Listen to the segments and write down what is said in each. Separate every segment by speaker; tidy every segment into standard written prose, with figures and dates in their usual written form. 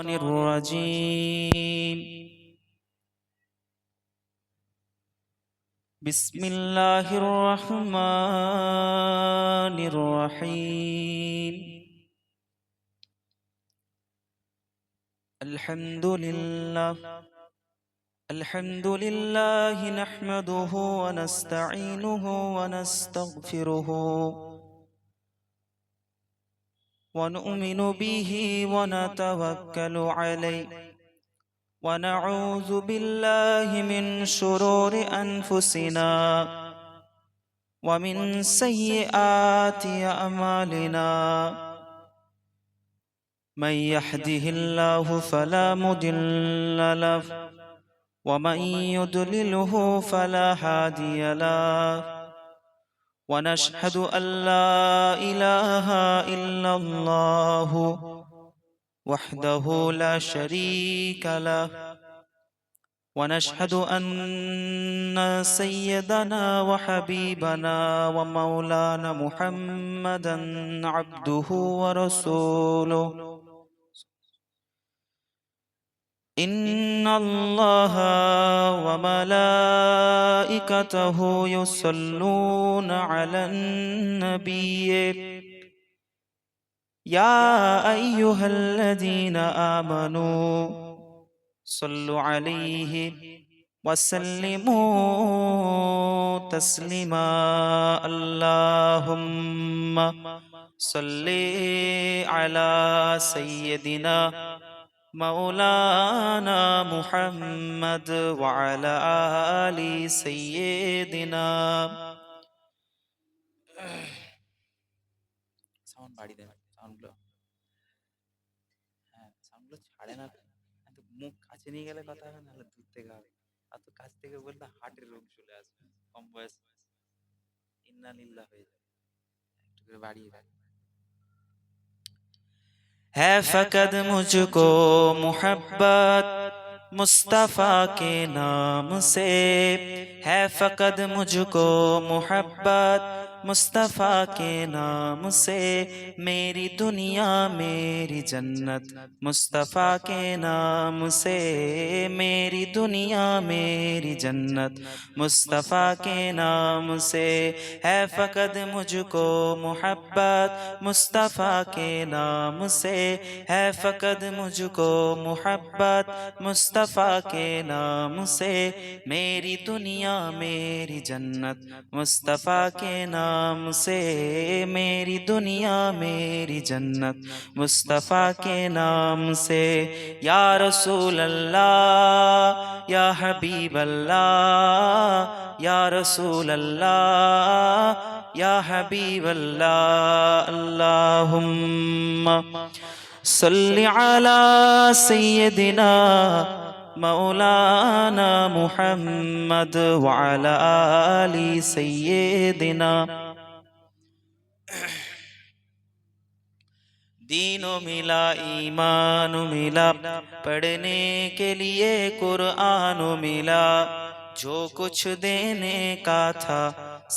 Speaker 1: الرجيم بسم الله الرحمن الرحيم الحمد لله نحمده ونستعينه ونستغفره ونؤمن به ونتوكل عليه ونعوذ بالله من شرور أنفسنا ومن سيئات أعمالنا من يهده الله فلا مضل له ومن يضلله فلا هادي له ونشهد أن لا إله إلا الله وحده لا شريك له ونشهد أن سيدنا وحبيبنا ومولانا محمدا عبده ورسوله إن الله وملائكته يصلون على النبي يا أيها الذين آمنوا صلوا عليه وسلموا تسليما اللهم صل على سيدنا مولانا محمد وعلى آل سيدنا sound বাড়িয়ে দেন সাউন্ডগুলো ছাড়ে না মুখ কাছে নিয়ে গেলে কথা হবে নাহলে দূর থেকে হবে আর তো কাছ থেকে বললে হার্টের রোগ চলে আসবে কম বয়স ইন্নালিল্লাহ হয়ে যাবে একটু করে বাড়িয়ে দেন है फकत मुझको मोहब्बत मुस्तफ़ा के नाम से है फकत मुझको मोहब्बत मुस्तफ़ा के नाम से मेरी दुनिया मेरी जन्नत मुस्तफ़ा के नाम से मेरी दुनिया मेरी जन्नत मुस्तफ़ा के नाम से है फकत मुझको मोहब्बत मुस्तफ़ा के नाम से है फकत मुझको मोहब्बत मुस्तफ़ा के नाम से मेरी दुनिया मेरी जन्नत मुस्तफ़ा के नाम से मेरी दुनिया मेरी जन्नत मुस्तफ़ा के नाम से या रसूल अल्लाह या हबीब अल्लाह या रसूल अल्लाह या हबीब अल्लाह अल्लाहुम्मा सल्लि अला सय्यदिना मौलाना मुहम्मद व अला आलि सय्यदिना दीनों मिला ईमान मिला पढ़ने के लिए कुरान मिला जो कुछ देने का था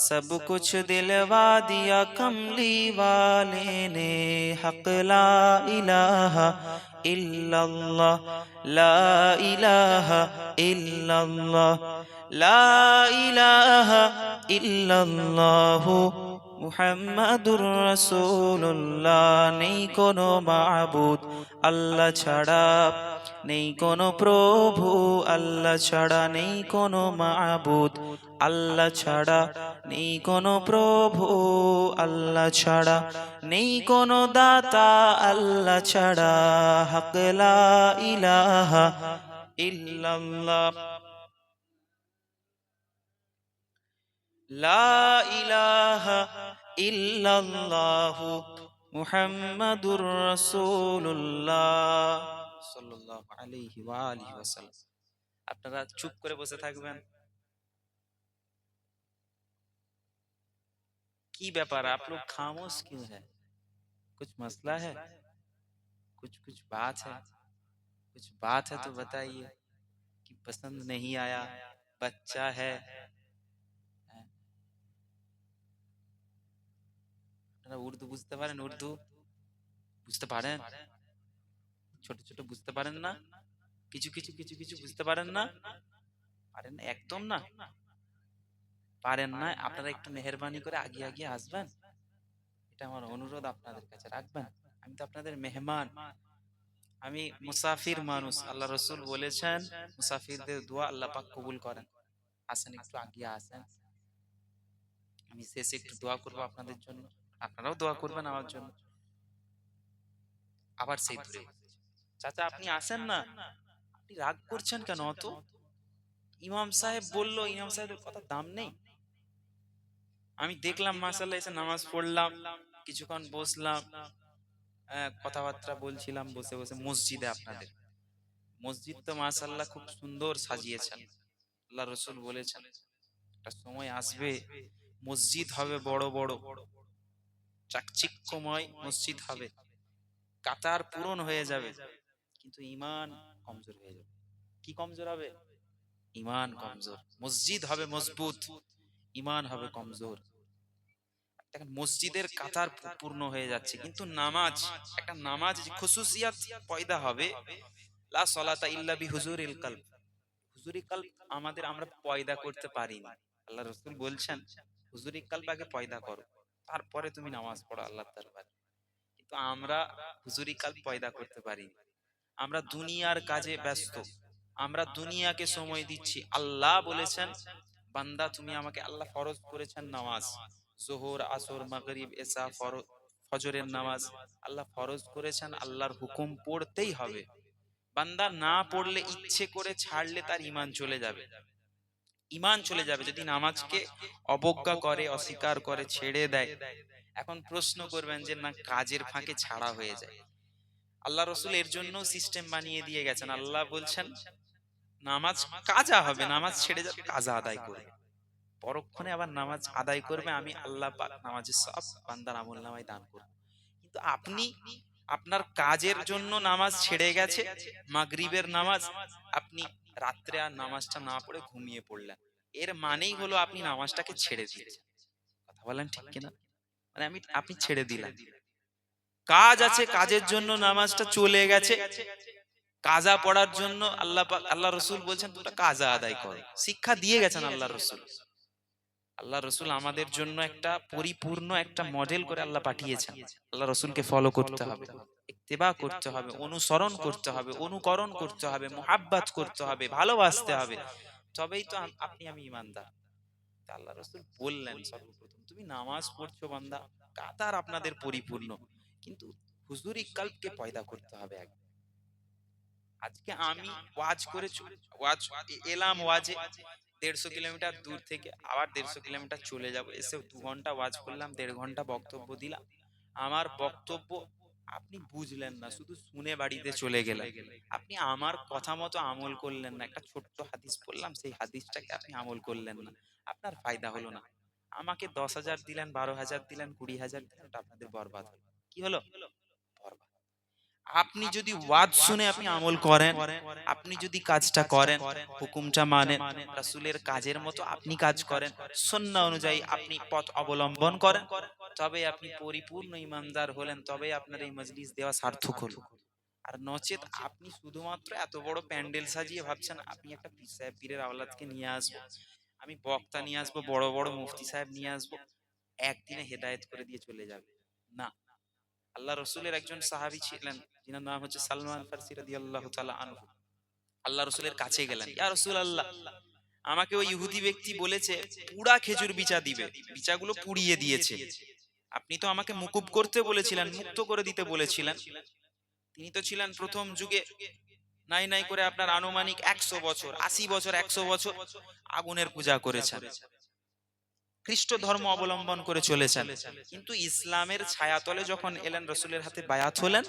Speaker 1: सब कुछ दिलवा दिया कमली वाले ने हक ला इलाहा इल्लल्लाह ला इलाहा इल्लल्लाह ला इलाहा इल्लल्लाह মুহাম্মাদুর রাসূলুল্লাহ নেই কোনো মাবুদ আল্লাহ ছাড়া নেই কোনো প্রভু আল্লাহ ছাড়া নেই কোনো মাবুদ আল্লাহ ছাড়া নেই কোনো প্রভু আল্লাহ ছাড়া নেই কোনো দাতা আল্লাহ ছাড়া হক লা ইলাহা ইল্লাল্লাহ লা ইলাহা ইল্লাল্লাহু মুহাম্মাদুর রাসূলুল্লাহ সাল্লাল্লাহু আলাইহি ওয়া আলিহি ওয়াসাল্লাম। আপনারা চুপ করে বসে থাকবেন। কি ব্যাপার आप लोग खामोश क्यों है? कुछ मसला है? कुछ बात है तो बताइए कि पसंद नहीं आया बच्चा है উর্দু বুঝতে পারেন? উর্দু বুঝতে পারেন? ছোট ছোট বুঝতে পারেন না? কিছু কিছু কিছু কিছু বুঝতে পারেন না? পারেন না, একদম না পারেন না। আপনারা একটু মেহেরবানি করে আগিয়ে আগিয়ে আসবেন, এটা আমার অনুরোধ আপনাদের কাছে রাখবেন। আমি তো আপনাদের মেহমান, আমি মুসাফির মানুষ। আল্লাহ রসুল বলেছেন মুসাফিরদের দোয়া আল্লাহ পাক কবুল করেন। আসেন, একটু আগিয়ে আসেন, আমি শেষে একটু দোয়া করবো আপনাদের জন্য, আপনারাও দোয়া করবেন আমার জন্য। আবার সেই দূরে, চাচা আপনি আসেন না, আপনি রাগ করছেন কেন অত? ইমাম সাহেব বললো, ইমাম সাহেবের কথা দাম নেই? আমি দেখলাম মাশাআল্লাহ, এসে নামাজ পড়লাম, কিছুক্ষণ বসলাম, কথাবার্তা বলছিলাম বসে বসে মসজিদে। আপনাদের মসজিদ তো মাশাআল্লাহ খুব সুন্দর সাজিয়েছেন। আল্লাহ রসুল বলেছেন একটা সময় আসবে মসজিদ হবে বড় বড়, চাকচিক্যময় মসজিদ হবে, কাতার পূরণ হয়ে যাবে, কিন্তু ঈমান কমজোর হয়ে যাবে। কি কমজোর হবে? ঈমান কমজোর। মসজিদ হবে মজবুত, ঈমান হবে কমজোর। দেখেন মসজিদের কাতার পূর্ণ হয়ে যাচ্ছে, কিন্তু নামাজ, একটা নামাজ খুশুসিয়াত পয়দা হবে, লা সলাতা ইল্লা বিহুজুরিল কলব। হুজুরি কলব আমাদের, আমরা পয়দা করতে পারিনি। আল্লাহ রাসূল বলছেন হুজুরি কলব আগে পয়দা করো, তারপরে তুমি নামাজ পড়ো আল্লাহর দরবারে। কিন্তু আমরা হুজুরি কলব পয়দা করতে পারিনি। আমরা দুনিয়ার কাজে ব্যস্ত, আমরা দুনিয়াকে সময় দিচ্ছি। আল্লাহ বলেছেন বান্দা তুমি আমাকে, আল্লাহ ফরজ করেছেন নামাজ, যোহর আসর মাগরিব এশা ফজরের নামাজ আল্লাহ ফরজ করেছেন, আল্লাহর হুকুম পড়তেই হবে। বান্দা না পড়লে, ইচ্ছে করে ছাড়লে তার ঈমান চলে যাবে, ঈমান চলে যাবে যদি নামাজকে অবজ্ঞা করে, অস্বীকার করে, ছেড়ে দেয়। এখন প্রশ্ন করবেন যে না, কাজের ফাঁকে ছাড়া হয়ে যায়। আল্লাহ রসুল এর জন্য সিস্টেম বানিয়ে দিয়ে গেছেন। আল্লাহ বলছেন নামাজ কাজা হবে, নামাজ ছেড়ে যাবে, কাজা আদায় করবে, পরক্ষণে আবার নামাজ আদায় করবে, আমি আল্লাহ পাক নামাজের সব বান্দার আমলনামায় দান করব। কিন্তু আপনি আপনার কাজের জন্য নামাজ ছেড়ে গেছে, মাগরিবের নামাজ, আপনি রাত্রে আর নামাজটা না পড়ে ঘুমিয়ে পড়লেন, এর মানেই হলো আপনি নামাজটাকে ছেড়ে দিয়েছেন। কথা বলেন ঠিক কিনা? মানে আপনি ছেড়ে দিলেন। কাজ আছে, কাজের জন্য নামাজটা চলে গেছে, কাজা পড়ার জন্য আল্লাহ পাক, আল্লাহ রসুল বলছেন তোমরা কাজা আদায় করো, শিক্ষা দিয়ে গেছেন আল্লাহ রসুল। আল্লাহ রসুল আমাদের জন্য একটা পরিপূর্ণ একটা মডেল করে আল্লাহ পাঠিয়েছেন। আল্লাহ রসুলকে ফলো করতে হবে, ইত্তেবা করতে হবে, অনুসরণ করতে হবে, অনুকরণ করতে হবে, মুহাব্বত করতে হবে, ভালোবাসতে হবে, তবেই তো আপনি আমি ঈমানদার। আল্লাহ রসুল বললেন সর্বপ্রথম তুমি নামাজ পড়ছো বান্দা, কাতার আপনাদের পরিপূর্ণ, কিন্তু হুজুরি কলবকে পয়দা করতে হবে আগে। আজকে আমি ওয়াজ করে ওয়াজ এলাম, ওয়াজে 150 কিলোমিটার দূর থেকে আবার 150 কিলোমিটার চলে যাব, এসে 2 ঘন্টা ওয়াজ করলাম, 1.5 ঘন্টা বক্তব্য দিলাম, আমার বক্তব্য আপনি বুঝলেন না, শুধু শুনে বাড়িতে চলে গেলেন, আপনি আমার কথা মতো আমল করলেন না, একটা ছোট্ট হাদিস বললাম, সেই হাদিসটাকে আপনি আমল করলেন না, আপনার ফায়দা হলো না। আমাকে 10,000 দিলেন, 12,000 দিলেন, 20,000 দিলেন, ওটা আপনাদের বরবাদ হলো। কি হলো? বরবাদ। আপনি যদি ওয়াজ শুনে আপনি আমল করেন, আপনি যদি কাজটা করেন, হুকুমটা মানেন, রাসূলের কাজের মতো আপনি কাজ করেন, সুন্নাহ অনুযায়ী আপনি পথ অবলম্বন করেন, তবে আপনি পরিপূর্ণ ঈমানদার হলেন, তবে আপনার এই মজলিস দেওয়া সার্থক হলো। আর নচেত আপনি শুধুমাত্র এত বড় প্যান্ডেল সাজিয়ে ভাবছেন আপনি একটা পীর সাহেব, পীরের আওলাদকে নিয়ে আসবো, আমি বক্তা নিয়ে আসবো, বড় বড় মুফতি সাহেব নিয়ে আসবো, একদিনে হেদায়েত করে দিয়ে চলে যাবে না। আল্লাহ রসুলের একজন সাহাবী ছিলেন, যিনার নাম হচ্ছে সালমান ফারসি রাদিয়াল্লাহু তাআলা আনহু। আল্লাহ রসুলের কাছে গেলেন, ইয়া রাসূলুল্লাহ, আমাকে ওই ইহুদি ব্যক্তি বলেছে পুরা খেজুর বিচা দিবে, বিচাগুলো পুড়িয়ে দিয়েছে, আপনি তো আমাকে মুকুব করতে বলেছিলেন, মুক্ত করে দিতে বলেছিলেন। তিনি তো ছিলেন প্রথম যুগে, নাই নাই করে আপনার আনুমানিক 100 বছর, 80 বছর, 100 বছর আগুনের পূজা করেছেন, খ্রিস্ট ধর্ম অবলম্বন করে চলেছেন। কিন্তু ইসলামের ছায়াতলে যখন এলেন, রসুলের হাতে বায়াত হলেন,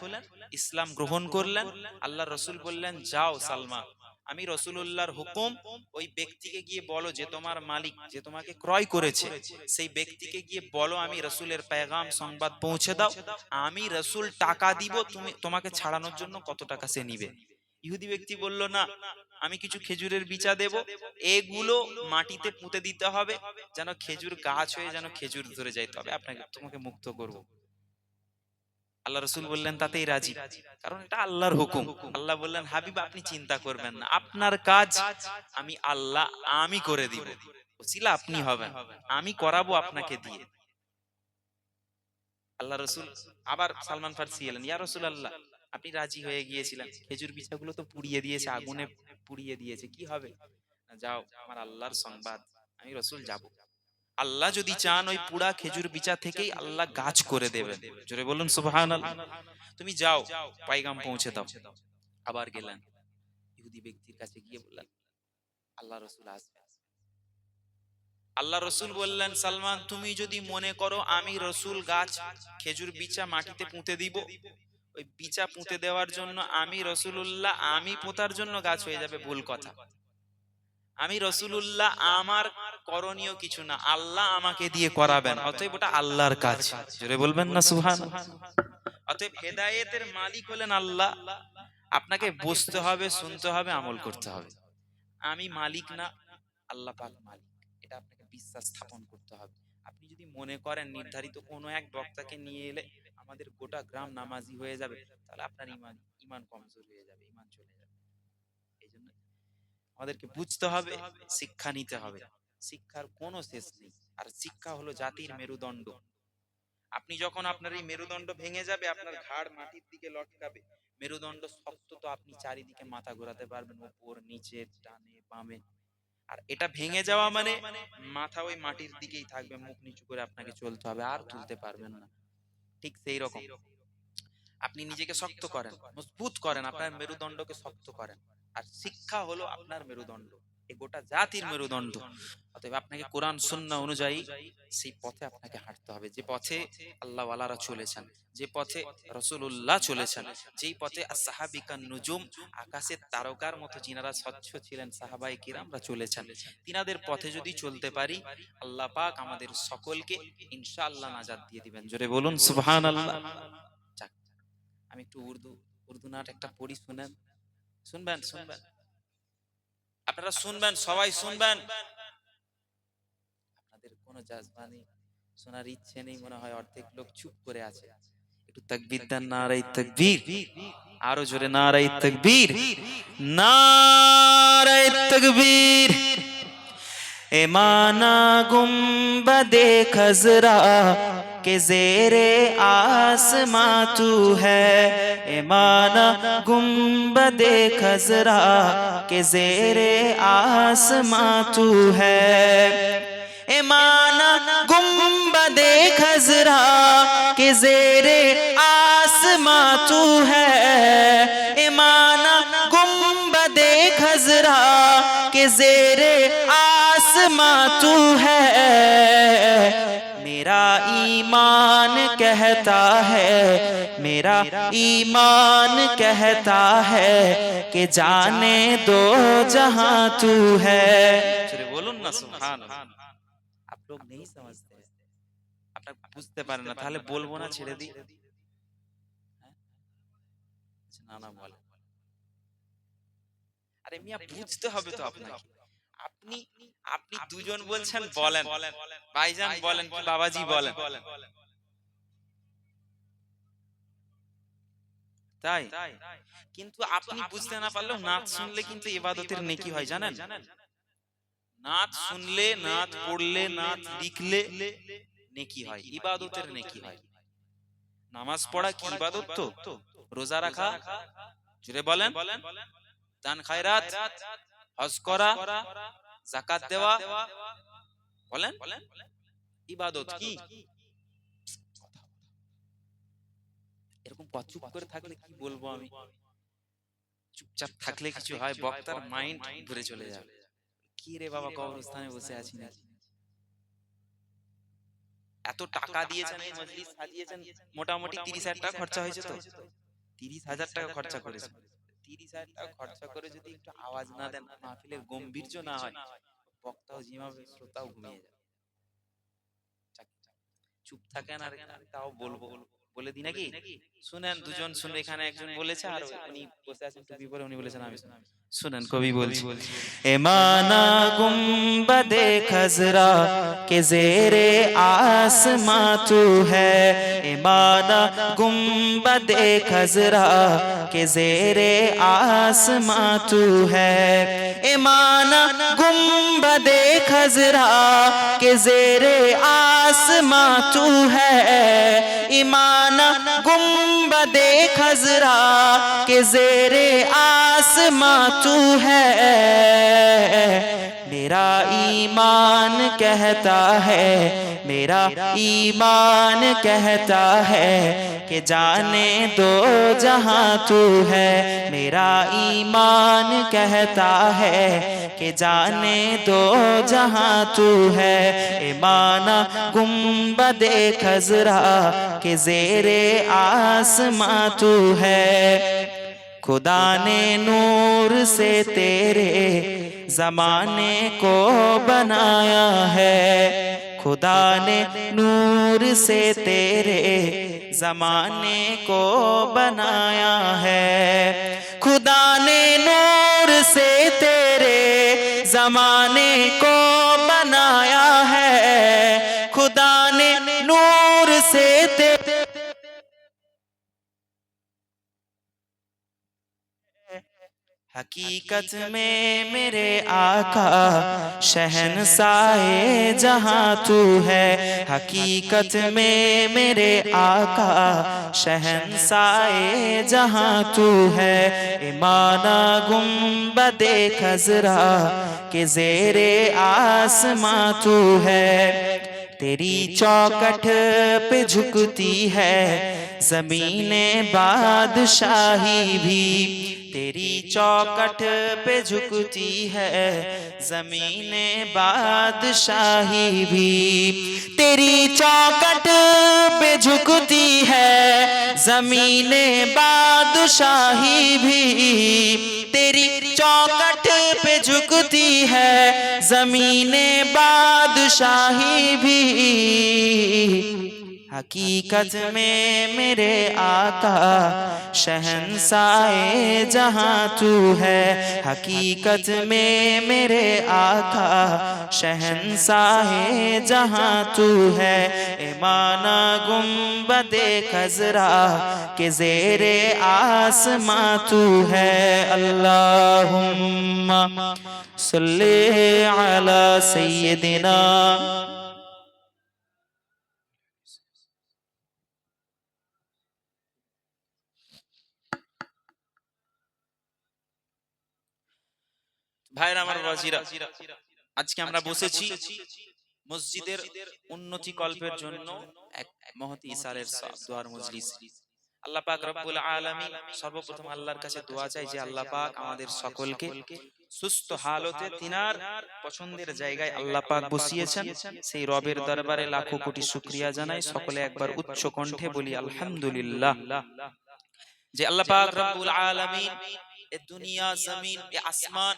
Speaker 1: ইসলাম গ্রহণ করলেন, আল্লাহ রসুল বললেন যাও সালমা, আমি রসুলুল্লাহর হুকুম, ওই ব্যক্তিকে গিয়ে বলো যে তোমার মালিক, যে তোমাকে ক্রয় করেছে, সেই ব্যক্তিকে গিয়ে বলো আমি রসুলের পেগাম সংবাদ পৌঁছে দাও, আমি রসুল টাকা দিব, তুমি তোমাকে ছাড়ানোর জন্য কত টাকা সে নিবে। ইহুদি ব্যক্তি বলল না, আমি কিছু খেজুরের বিচা দেব, এগুলো মাটিতে পুঁতে দিতে হবে, যেন খেজুর গাছ হয়ে যেন খেজুর ধরে যায়, তবে আপনাকে তোমাকে মুক্ত করব। আল্লাহ রসুল বললেন তাতেই রাজি, কারণ এটা আল্লাহর হুকুম। আল্লাহ বললেন হাবিব আপনি চিন্তা করবেন না, আপনার কাজ আমি আল্লাহ আমি করে দিব, ওসিলা আপনি হবেন, আমি করাবো আপনাকে দিয়ে। আল্লাহ রসুল আবার সালমান ফারসি এলেন, ইয়া রসুল আল্লাহ আপনি রাজি হয়ে গিয়েছিলেন, খেজুর বিছাগুলো তো পুড়িয়ে দিয়েছে, আগুনে পুড়িয়ে দিয়েছে, কি হবে? যাও, আমার আল্লাহর সংবাদ, আমি রসুল যাব। আল্লাহ যদি চান ওই পুরা খেজুর বিচা থেকেই আল্লাহ গাছ করে দেবেন। জোরে বলুন সুবহানাল্লাহ। তুমি যাও, পাইগাম পৌঁছে দাও। আবার গেলেন, ইহুদি ব্যক্তির কাছে গিয়ে বললেন আল্লাহ রসুল আসবে। আল্লাহ রসুল বললেন সালমান তুমি যদি মনে করো আমি রসুল গাছ খেজুর বিচা মাটিতে পুঁতে দিব, ওই বিচা পুঁতে দেওয়ার জন্য আমি রসুলুল্লাহ আমি পোঁতার জন্য গাছ হয়ে যাবে, ভুল কথা। আমি রসুলুল্লাহ আমার করণীয় কিছু না, আল্লাহ আমাকে দিয়ে করাবেন, অতএব ওটা আল্লাহর কাজ। জোরে বলবেন না সুবহানাল্লাহ। অতএব হেদায়েতের মালিক হলেন আল্লাহ, আপনাকে বুঝতে হবে, শুনতে হবে, আমল করতে হবে। আমি মালিক না, আল্লাহ পাক মালিক, এটা আপনাকে বিশ্বাস স্থাপন করতে হবে। আপনি যদি মনে করেন নির্ধারিত কোনো এক বক্তাকে নিয়ে এলে আমাদের গোটা গ্রাম নামাজি হয়ে যাবে, তাহলে আপনার ইমান ইমান কমজোর হয়ে যাবে, ইমান চলে যাবে। এই জন্য আমাদেরকে বুঝতে হবে, শিক্ষা নিতে হবে। শিক্ষার কোনো শেষ নেই, আর শিক্ষা হলো জাতির মেরুদণ্ড। আপনি যখন আপনার এই মেরুদণ্ড ভেঙে যাবে, আপনার ঘাড় মাটির দিকে লটকাবে, মেরুদণ্ড শক্ত তো আপনি চারিদিকে মাথা ঘোরাতে পারবেন, উপর নিচে ডানে বামে। আর এটা ভেঙে যাওয়া মানে মাথা ওই মাটির দিকেই থাকবে, মুখ নিচু করে আপনাকে চলতে হবে, আর তুলতে পারবেন না। ঠিক সেই রকম আপনি নিজেকে শক্ত করেন, মজবুত করেন, আপনার মেরুদণ্ডকে শক্ত করেন। আর শিক্ষা হলো আপনার মেরুদণ্ড, এই গোটা জাতির মেরুদণ্ড। অতএব আপনাকে কোরআন সুন্নাহ অনুযায়ী সেই পথে আপনাকে হাঁটতে হবে, যে পথে আল্লাহ ওয়ালারা চলেছেন, যে পথে রাসূলুল্লাহ চলেছেন, যেই পথে আসহাবিকান নুজুম আকাশের তারকার মতো যিনারা স্বচ্ছ ছিলেন সাহাবায়ে কিরামরা চলেছেন, তিনাদের পথে যদি চলতে পারি আল্লাহ পাক আমাদের সকলকে ইনশাআল্লাহ নাজাত দিয়ে দিবেন। জোরে বলুন সুবহানাল্লাহ। যাক, আমি একটু উর্দু নাট একটা পড়ি, শুনেন, শুনবেন শুনবেন, আপনারা শুনবেন, সবাই শুনবেন। আপনাদের কোনো জাজবানি শোনার ইচ্ছে নেই মনে হয়, অর্ধেক লোক চুপ করে আছে। একটু তাকবীর দেন, নারায়ে তাকবীর, আরো জোরে নারায়ে তাকবীর, নারায়ে তাকবীর। এ মানা গুম্বদে খজরা के ज़ेरे आसमां तू है, ए माना गुम्बदे खजरा के ज़ेरे आसमां तू है, ए माना गुम्बदे खजरा के ज़ेरे आसमां तू है, ए माना गुम्बदे खजरा के ज़ेरे आसमां तू है। मेरा ईमान कहता है, मेरा ईमान कहता है कि जाने दो जहां तू है। चले बोलूं ना सुभान अल्लाह। आप लोग नहीं समझते, আপনারা বুঝতে পারেন না, তাহলে বলবো না, ছেড়ে দিই। না না বলে, আরে মিয়া বুঝতে হবে তো আপনাকে। আপনি আপনি দুজন বলছেন, বলেন ভাইজান, বলেন কি বাবাজি, বলেন। তাই কিন্তু আপনি বুঝতে না পারলেও নাত শুনলে কিন্তু ইবাদতের নেকি হয়, জানেন? নাত শুনলে, নাত পড়লে, নাত লিখলে নেকি হয়, ইবাদতের নেকি হয়। নামাজ পড়া কি ইবাদত? তো রোজা রাখা, জুড়ে বলেন, দান খায়রাত, হজ করা, যাকাত দেওয়া, বলেন ইবাদত কি? এরকম চুপ করে থাকলে কি বলবো আমি, চুপচাপ থাকলে কিছু হয়, বক্তার মাইন্ড ঘুরে চলে যাবে, কি রে বাবা কবরস্থানে বসে আছি নাকি? এত টাকা দিয়েছেন, এই মজলিস সাজিয়েছেন, মোটামুটি 30,000 টাকা খরচা হয়েছে, তো 30,000 টাকা খরচা করেছেন। 30,000 টাকা খরচা করে যদি একটু আওয়াজ না দেন, মাহফিলের গম্ভীর্য না হয়, বক্তাও ঝিমাবে, শ্রোতাও ঘুমিয়ে যাবে। চুপ থাকেন, আর তাও বলবো, বলে দিই নাকি? শুনেন, দুজন শুনে, এখানে একজন বলেছে আর উনি বসে আছেন টুপি পরে, উনি বলেছেন আমি শুনবো। শুনেন, কবি বলছি, এমানা গুম্বদে খজরা के जेरे आसमां तू है, इमाना गुम्बदे खजरा के जेरे आसमां तू है, इमाना गुम्बदे खजरा के जेरे आसमां तू है, इमाना गुम्बदे खजरा के जेरे आसमां तू है, मेरा ईमान कहता है, मेरा ईमान कहता है कि जाने दो जहां तू है, मेरा ईमान कहता है कि जाने दो जहां तू है, ईमाना गुम्बदे खजरा के जेरे आसमां तू है, खुदा ने नूर से तेरे जमाने को बनाया है, खुदा ने नूर से तेरे जमाने को बनाया है, खुदा ने नूर से तेरे जमाने को बनाया है, खुदा ने नूर से तेरे हकीकत में मेरे आका शहंशाए जहां तू है, हकीकत में मेरे आका शहंशाए जहां तू है, इमाना गुम्बदे खजरा के जेरे आसमां तू है, तेरी चौखट पे झुकती है ज़मीने बादशाही भी, तेरी चौखट पे झुकती है ज़मीने बादशाही भी, तेरी चौखट पे झुकती है ज़मीने बादशाही भी, तेरी चौखट पे झुकती है ज़मीने बादशाही भी, हकीकत में मेरे आका शहंशाए जहां तू है, हकीकत में मेरे आका शहंशाए जहां तू है, इमाना गुम्बदे खजरा के जेरे आसमां तू है, अल्लाहुम्मा सल्ली अला सय्यिदिना। ভাইরা আমার, বাজিরা, আজকে আমরা বসেছি মসজিদের উন্নতি কল্পের জন্য এক মহতি ইসালের দোয়ার মজলিস। আল্লাহ পাক রব্বুল আলামিন, সর্বপ্রথম আল্লাহর কাছে দোয়া চাই যে আল্লাহ পাক আমাদের সকলকে সুস্থ হালতে তিনার পছন্দের জায়গায় আল্লাহ পাক বসিয়েছেন, সেই রবের দরবারে লাখো কোটি শুকরিয়া জানাই। সকলে একবার উচ্চ কণ্ঠে বলি আলহামদুলিল্লাহ। যে আল্লাহ পাক রব্বুল আলামিন এ দুনিয়া, জমিন, এ আসমান,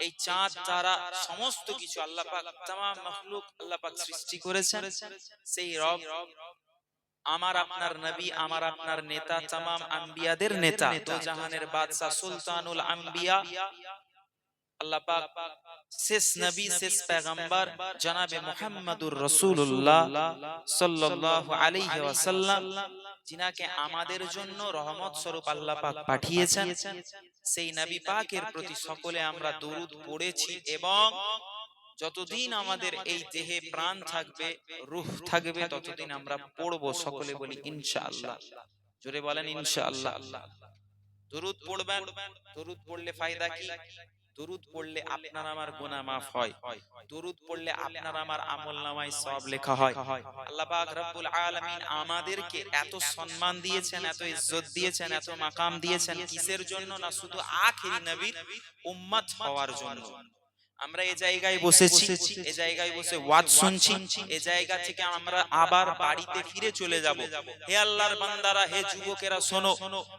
Speaker 1: এই চাঁদ, তারা, সমস্ত কিছু আল্লাহ পাক, तमाम মখলুক আল্লাহ পাক সৃষ্টি করেছেন, সেই রব আমার আপনার নবী, আমার আপনার নেতা, तमाम আম্বিয়াদের নেতা, তো জাহানের বাদশা, সুলতানুল আম্বিয়া আল্লাহ পাক, শেষ নবী, শেষ পয়গম্বর জনাবে মুহাম্মদুর রাসূলুল্লাহ সাল্লাল্লাহু আলাইহি ওয়াসাল্লাম, যিনাকে আমাদের জন্য রহমত স্বরূপ আল্লাহ পাক পাঠিয়েছেন, সেই নবী পাকের প্রতি সকলে আমরা দরুদ পড়েছি এবং যতদিন আমাদের এই দেহে প্রাণ থাকবে, রূহ থাকবে, ততদিন আমরা পড়ব। সকলে বলি ইনশাআল্লাহ। জোরে বলেন ইনশাআল্লাহ। দরুদ পড়বেন। দরুদ পড়লে ফায়দা কি? দরুদ পড়লে আপনার আমার গুনাহ মাফ হয়, দরুদ পড়লে আপনার আমার আমলনামায় সওয়াব লেখা হয়। আল্লাহ পাক রব্বুল আলামিন আমাদেরকে এত সম্মান দিয়েছেন, এত ইজ্জত দিয়েছেন, এত মাকাম দিয়েছেন, কিসের জন্য? না শুধু আখিরি নবীর উম্মত হওয়ার জন্য। আমরা এই জায়গায় বসেছি, এই জায়গায় বসে ওয়াজ শুনছি, এই জায়গা থেকে আমরা আবার বাড়িতে ফিরে চলে যাব। হে আল্লাহর বান্দারা, হে যুবকেরা শোনো,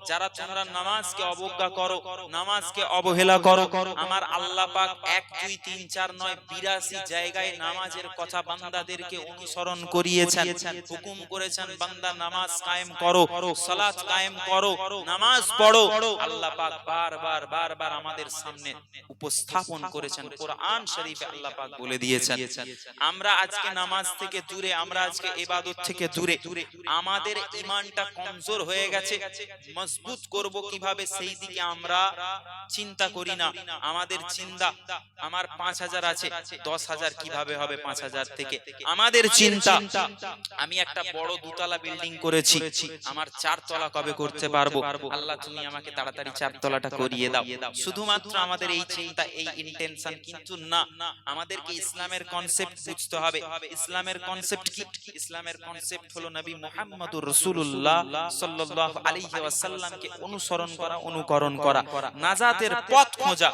Speaker 1: যারা তোমরা নামাজকে অবজ্ঞা করো, নামাজকে অবহেলা করো, আমার আল্লাহ পাক 1 2 3 4 9 82 জায়গায় নামাজের কথা বান্দাদেরকে অনুসরণ করিয়েছেন, হুকুম করেছেন বান্দা নামাজ কায়েম করো, সালাত কায়েম করো, নামাজ পড়ো। আল্লাহ পাক বারবার আমাদের সামনে উপস্থাপন করেছেন, কোরআন শরীফে আল্লাহ পাক বলে দিয়েছেন। আমরা আজকে নামাজ থেকে দূরে, আমরা আজকে ইবাদত থেকে দূরে, আমাদের ঈমানটা কমজোর হয়ে গেছে। মজবুত করব কিভাবে সেই দিকে আমরা চিন্তা করি না। আমাদের চিন্তা আমার 5000 আছে, 10000 কিভাবে হবে 5000 থেকে। আমাদের চিন্তা আমি একটা বড় দুতলা বিল্ডিং করেছি, আমার 4 তলা কবে করতে পারবো? আল্লাহ তুমি আমাকে তাড়াতাড়ি 4 তলাটা করিয়ে দাও। শুধুমাত্র আমাদের এই চিন্তা, এই ইন্টেনশন। কিন্তু না, আমাদেরকে ইসলামের কনসেপ্ট বুঝতে হবে। ইসলামের কনসেপ্ট কি? ইসলামের কনসেপ্ট হলো নবী মুহাম্মদুর রাসূলুল্লাহ সাল্লাল্লাহু আলাইহি ওয়াসাল্লামকে অনুসরণ করা, অনুকরণ করা, নাজাতের পথ খোঁজা।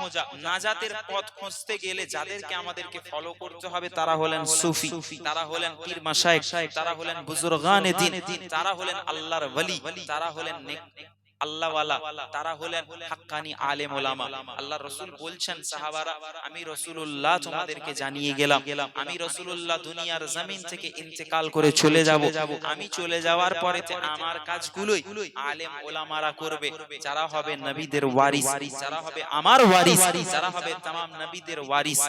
Speaker 1: নাজাতের পথ খুঁজতে গেলে যাদেরকে আমাদেরকে ফলো করতে হবে তারা হলেন সুফি, তারা হলেন পীর মাশায়েখ, তারা হলেন বুজুর্গানে দ্বীন, তারা হলেন আল্লাহর ওলি, তারা হলেন আল্লাহওয়ালা, তারা হলেন হাক্কানি আলেম ওলামা। আল্লাহ রাসূল বলছেন সাহাবারা, আমি রাসূলুল্লাহ তোমাদেরকে জানিয়ে গেলাম, আমি রাসূলুল্লাহ দুনিয়ার জমিন থেকে ইন্তেকাল করে চলে যাব। আমি চলে যাওয়ার পরে আমার কাজগুলোই আলেম ওলামারা করবে, যারা হবে নবীদের ওয়ারিস, যারা হবে আমার ওয়ারিস, যারা হবে तमाम নবীদের ওয়ারিস।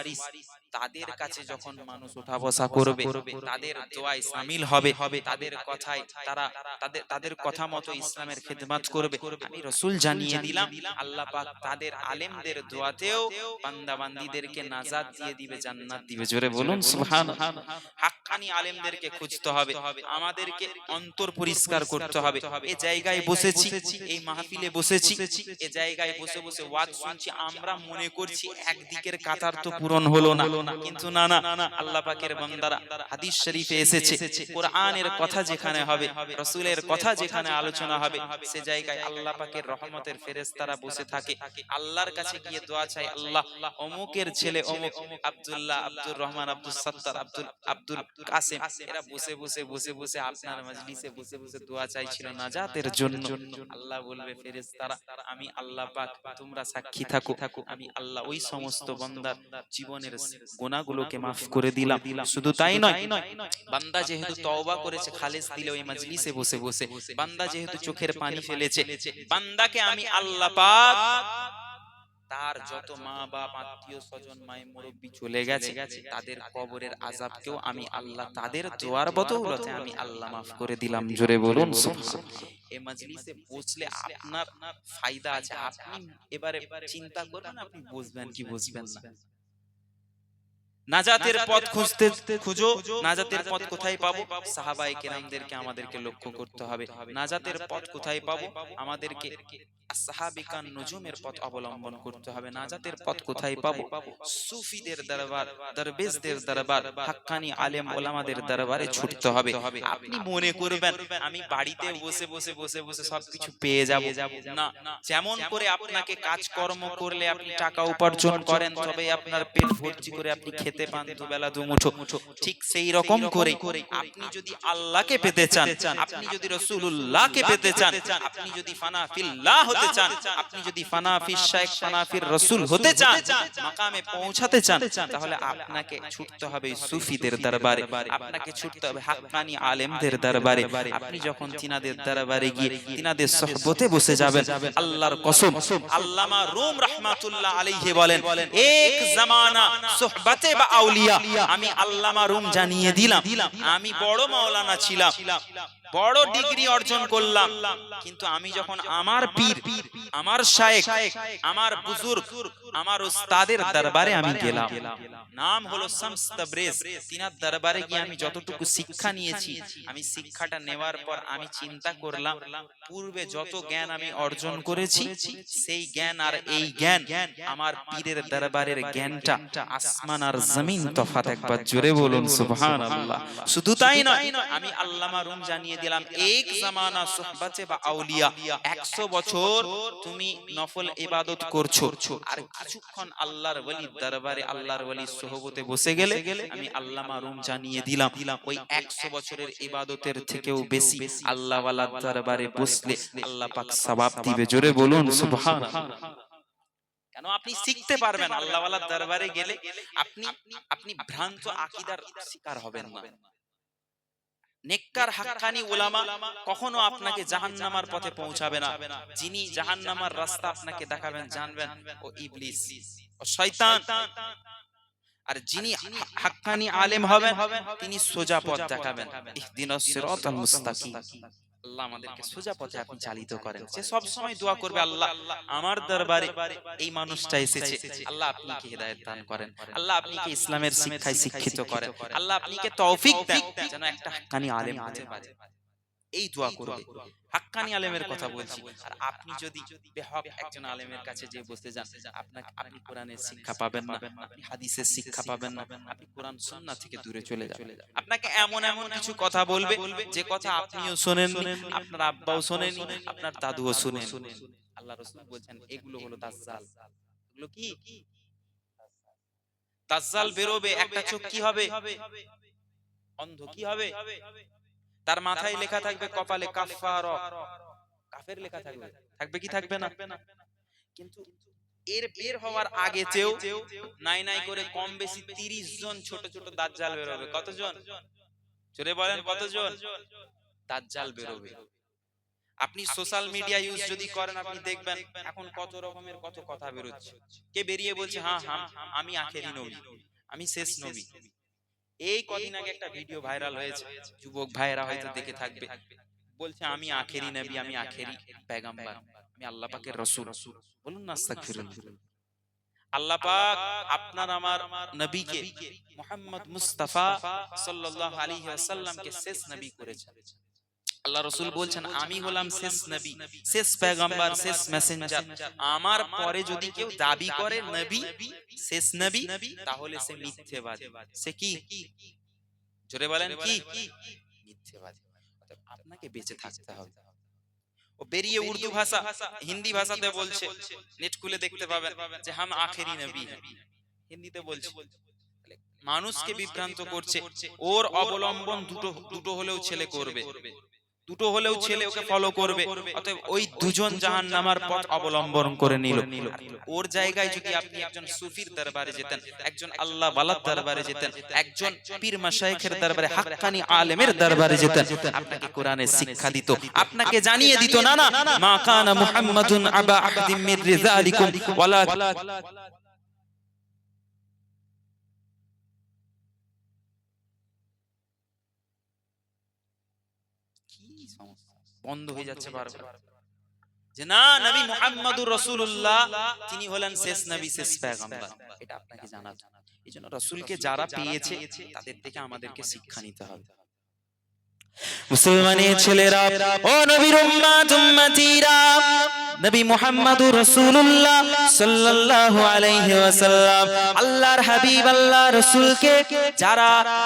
Speaker 1: তাদের কাছে যখন মানুষ ওঠা বসা করবে, তাদের দোয়ায় শামিল হবে, তাদের কথায় তারা তাদের কথা মতো ইসলামের খিদমত করবে। আমি রাসূল জানিয়ে দিলাম, আল্লাহ পাক তাদের আলেমদের দোয়াতেও বান্দা বান্দীদেরকে নাজাত দিয়ে দিবে, জান্নাত দিবে। জোরে বলুন সুবহানাল্লাহ। হাক্কানি আলেমদেরকে খুঁজতে হবে, আমাদেরকে অন্তর পরিষ্কার করতে হবে। এই জায়গায় বসেছি, এই মাহফিলে বসেছি, এই জায়গায় বসে বসে ওয়াজ শুনছি, আমরা মনে করছি একদিকের কাতার তো পূরণ হলো না। কিন্তু না না, আল্লাহ পাকের বান্দারা, হাদিস শরীফে এসেছে, কোরআনের কথা যেখানে হবে, রাসূলের কথা যেখানে আলোচনা হবে, সে জায়গায় আল্লাহ পাকের রহমতের ফেরেশতারা বসে থাকে। আল্লাহর কাছে গিয়ে দোয়া চাই, আল্লাহ অমুকের ছেলে অমুক, আব্দুল্লাহ, আব্দুর রহমান, আব্দুল সত্তার, আব্দুল কাসেম, এরা বসে বসে আপনার মজলিসে বসে বসে দোয়া চাইছিল নাজাতের জন্য। আল্লাহ বলবে ফেরেশতারা, আমি আল্লাহ পাক, তোমরা সাক্ষী থাকো, আমি আল্লাহ ওই সমস্ত বান্দার জীবনের গুনাহগুলোকে মাফ করে দিলাম। শুধু তাই নয়, বান্দা যেহেতু তওবা করেছে খালেস দিলে ওই মজলিসে বসে বসে, বান্দা যেহেতু চোখের পানি ফেলেছে, বান্দাকে আমি আল্লাহ পাক তার যত মা বাপ আত্মীয় স্বজন মায়ের মুরব্বি চলে গেছে, তাদের কবরের আযাবকেও আমি আল্লাহ তাদের দোয়ার বদৌলতে আমি আল্লাহ মাফ করে দিলাম। জোরে বলুন সুবহানাল্লাহ। এই মজলিসে বসলে আপনার ফায়দা আছে। আপনি এবারে চিন্তা করবেন, আপনি বুঝবেন কি বুঝবেন না। নাজাতের পথ খুঁজো। নাজাতের পথ কোথায় পাবো? সাহাবায়ে কেরামদেরকে আমাদেরকে লক্ষ্য করতে হবে। নাজাতের পথ কোথায় পাবো? আমাদেরকে আসহাবিকান নুজুমের পথ অবলম্বন করতে হবে। নাজাতের পথ কোথায় পাবো? সুফিদের দরবার, দরবেশদের দরবার, হাক্কানি আলেম ওলামাদের দরবারে ছুটতে হবে। আপনি মনে করবেন আমি বাড়িতে বসে সবকিছু পেয়ে যাব, না। যেমন করে আপনাকে কাজকর্ম করলে আপনি টাকা উপার্জন করেন, তবে আপনার পেট ভর্তি করে আপনি খেতে পান দুবেলা দুমুঠো, ঠিক সেই রকম করে আপনি যদি আল্লাহকে পেতে চান, আপনি যদি রাসূলুল্লাহকে পেতে চান, আপনি যদি ফানা ফিল্লাহ হতে চান, আপনি যদি ফানা ফিশ শাইখ, ফানা ফির রাসূল হতে চান, মাকামে পৌঁছাতে চান, তাহলে আপনাকে ছুটতে হবে সুফিদের দরবারে, আপনাকে ছুটতে হবে হাক্কানি আলেমদের দরবারে। আপনি যখন তিনাদের দরবারে গিয়ে তিনাদের সুহবতে বসে যাবেন, আল্লাহর কসম, আল্লামা রুম রাহমাতুল্লাহ আলাইহি বলেন, এক জামানা সুহবতে বা আউলিয়া, আমি আল্লামা রুম জানিয়ে দিলাম, আমি বড় মাওলানা ছিলাম, বড় ডিগ্রি অর্জন করলাম, কিন্তু আমি যখন আমার পীর, আমার শায়েখ, আমার বুজুর্গ, আমার উস্তাদের দরবারে আমি গেলাম, নাম হলো শামস তাবরেজ, তিনার দরবারে গিয়ে আমি যতটুকু শিক্ষা নিয়েছি, আমি শিক্ষাটা নেওয়ার পর আমি চিন্তা করলাম, পূর্বে যত জ্ঞান আমি অর্জন করেছি, সেই জ্ঞান আর এই জ্ঞান, আমার পীরের দরবারের জ্ঞানটা আসমান আর জমিন তফাৎ। একবার জোরে বলুন সুবহানাল্লাহ। শুধু তাই নয়, আমি আল্লামা রুম জানিয়ে দিলাম এক জামানা সুহবতে বা আউলিয়া, 100 বছর তুমি নফল ইবাদত করছো, আর কিছুক্ষণ আল্লাহর ওলির দরবারে আল্লাহর ওলির সোহবতে বসে গেলে আমি আল্লাহ মারুম জানিয়ে দিলাম ওই 100 বছরের ইবাদতের থেকেও বেশি আল্লাহ ওয়ালার দরবারে বসলে আল্লাহ পাক সওয়াব দিবে। জোরে বলুন সুবহানাল্লাহ। কেন? আপনি শিখতে পারবেন আল্লাহ ওয়ালার দরবারে গেলে, আপনি ভ্রান্ত আকীদার শিকার হবেন না। নেককার হাক্কানি উলামা কখনো আপনাকে জাহান্নামের পথে পৌঁছাবে না। যিনি জাহান্নামের রাস্তা আপনাকে দেখাবেন জানবেন ও ইবলিস ও শয়তান, আর যিনি হাক্কানি আলেম হবেন তিনি সোজা পথ দেখাবেন। ইহদিনাস সিরাতাল মুস্তাকিম। আল্লাহ আমাদেরকে সোজা পথে আপনি চালিত করেন। সে সব সময় দোয়া করবে, আল্লাহ আমার দরবারে এই মানুষটা এসেছে, আল্লাহ আপনি কি হেদায়েত দান করেন, আল্লাহ আপনি কি ইসলামের শিক্ষায় শিক্ষিত করেন, আল্লাহ আপনি কি তৌফিক দেন যেন একটা হাক্কানি আলেম হতে পারে। এই দোয়া করবে। হাক্কানি আলেমের কথা বলছি। আর আপনি যদি বেহক একজন আলেমের কাছে যে বসতে যান, আপনি কোরআনের শিক্ষা পাবেন না, আপনি হাদিসের শিক্ষা পাবেন না, আপনি কোরআন সুন্নাহ থেকে দূরে চলে যাবেন। আপনাকে এমন এমন কিছু কথা বলবে যে কথা আপনিও শোনেননি, আপনার আব্বাও শোনেনি, আপনার দাদুও শোনেনি। আল্লাহ রাসূল বলেন এগুলো হলো দাজ্জাল। এগুলো কি? দাজ্জাল বেরোবে, একটা চোখ কি হবে? অন্ধ। কি হবে? তার মাথায় লেখা থাকবে, কপালে কাফার, কাফের লেখা থাকবে। থাকবে কি থাকবে না? কিন্তু এর বের হওয়ার আগে চেয়েও নাই নাই করে কম বেশি 30 জন ছোট ছোট দাজ্জাল বেরোবে। কতজন? জোরে বলেন কতজন দাজ্জাল বেরোবে? আপনি সোশ্যাল মিডিয়া ইউজ যদি করেন, আপনি দেখবেন এখন কত রকমের কত কথা বেরোচ্ছে। কে বেরিয়ে বলছে হ্যাঁ হ্যাঁ আমি আখেরি নবী, আমি শেষ নবী। এই কদিন আগে একটা ভিডিও ভাইরাল হয়েছে, যুবক ভাইরা হয়তো দেখে থাকবে, বলছে আমি আখেরি নবী, আমি আখেরি পয়গম্বর, আমি আল্লাহ পাকের রাসূল। বলুন না আস্তাগফিরুল্লাহ। আল্লাহ পাক আপনার আমার নবীকে মুহাম্মদ মুস্তাফা সাল্লাল্লাহু আলাইহি ওয়াসাল্লামকে শেষ নবী করেছেন। আল্লাহ রাসূল বলছেন আমি হলাম শেষ নবী, শেষ পয়গম্বর, শেষ মেসেঞ্জার। আমার পরে যদি কেউ দাবি করে নবী, শেষ নবী, তাহলে সে মিথ্যেবাদী। সে কি? জোরে বলেন কি? মিথ্যেবাদী। আপনাকে বেঁচে থাকতে হবে। ও বেরিয়ে উর্দু ভাষা, হিন্দি ভাষাতে বলছে, নেট খুলে দেখতে পাবেন যে হাম আখেরি নবী হ্যাঁ, হিন্দিতে বলছে। মানুষকে বিভ্রান্ত করছে। ওর অবলম্বন দুটো হলেও ছেলে করবে, দুটো হলেও ছেলে ওকে ফলো করবে। অতএব ওই দুজন জাহান্নামের পথ অবলম্বন করে নিল। ওর জায়গায় যদি আপনি একজন সুফির দরবারে যেতেন, একজন আল্লাহ ওয়ালার দরবারে যেতেন, একজন পীর মাশায়েখের দরবারে, হাক্কানি আলেমের দরবারে যেতেন, আপনাকে কোরআনের শিক্ষা দিত, আপনাকে জানিয়ে দিত না না মা কানা মুহাম্মাদুন আবা আহদিম মির রিজালিকুম ওয়ালা বন্ধ হয়ে যাচ্ছে বারবার, যে না নবী মুহাম্মদুর রাসূলুল্লাহ তিনি হলেন শেষ নবী, শেষ পয়গম্বর। এটা আপনাকে জানাতে। এইজন্য রাসূলকে যারা পেয়েছে তাদের থেকে আমাদেরকে শিক্ষা নিতে হবে। মুসলমানের ছেলেরা, ও নবীর উম্মত উম্মতিরা, নবী মুহাম্মদুর রাসূলুল্লাহ সাল্লাল্লাহু আলাইহি ওয়াসাল্লাম আল্লাহর হাবিব আল্লাহ রাসূলকে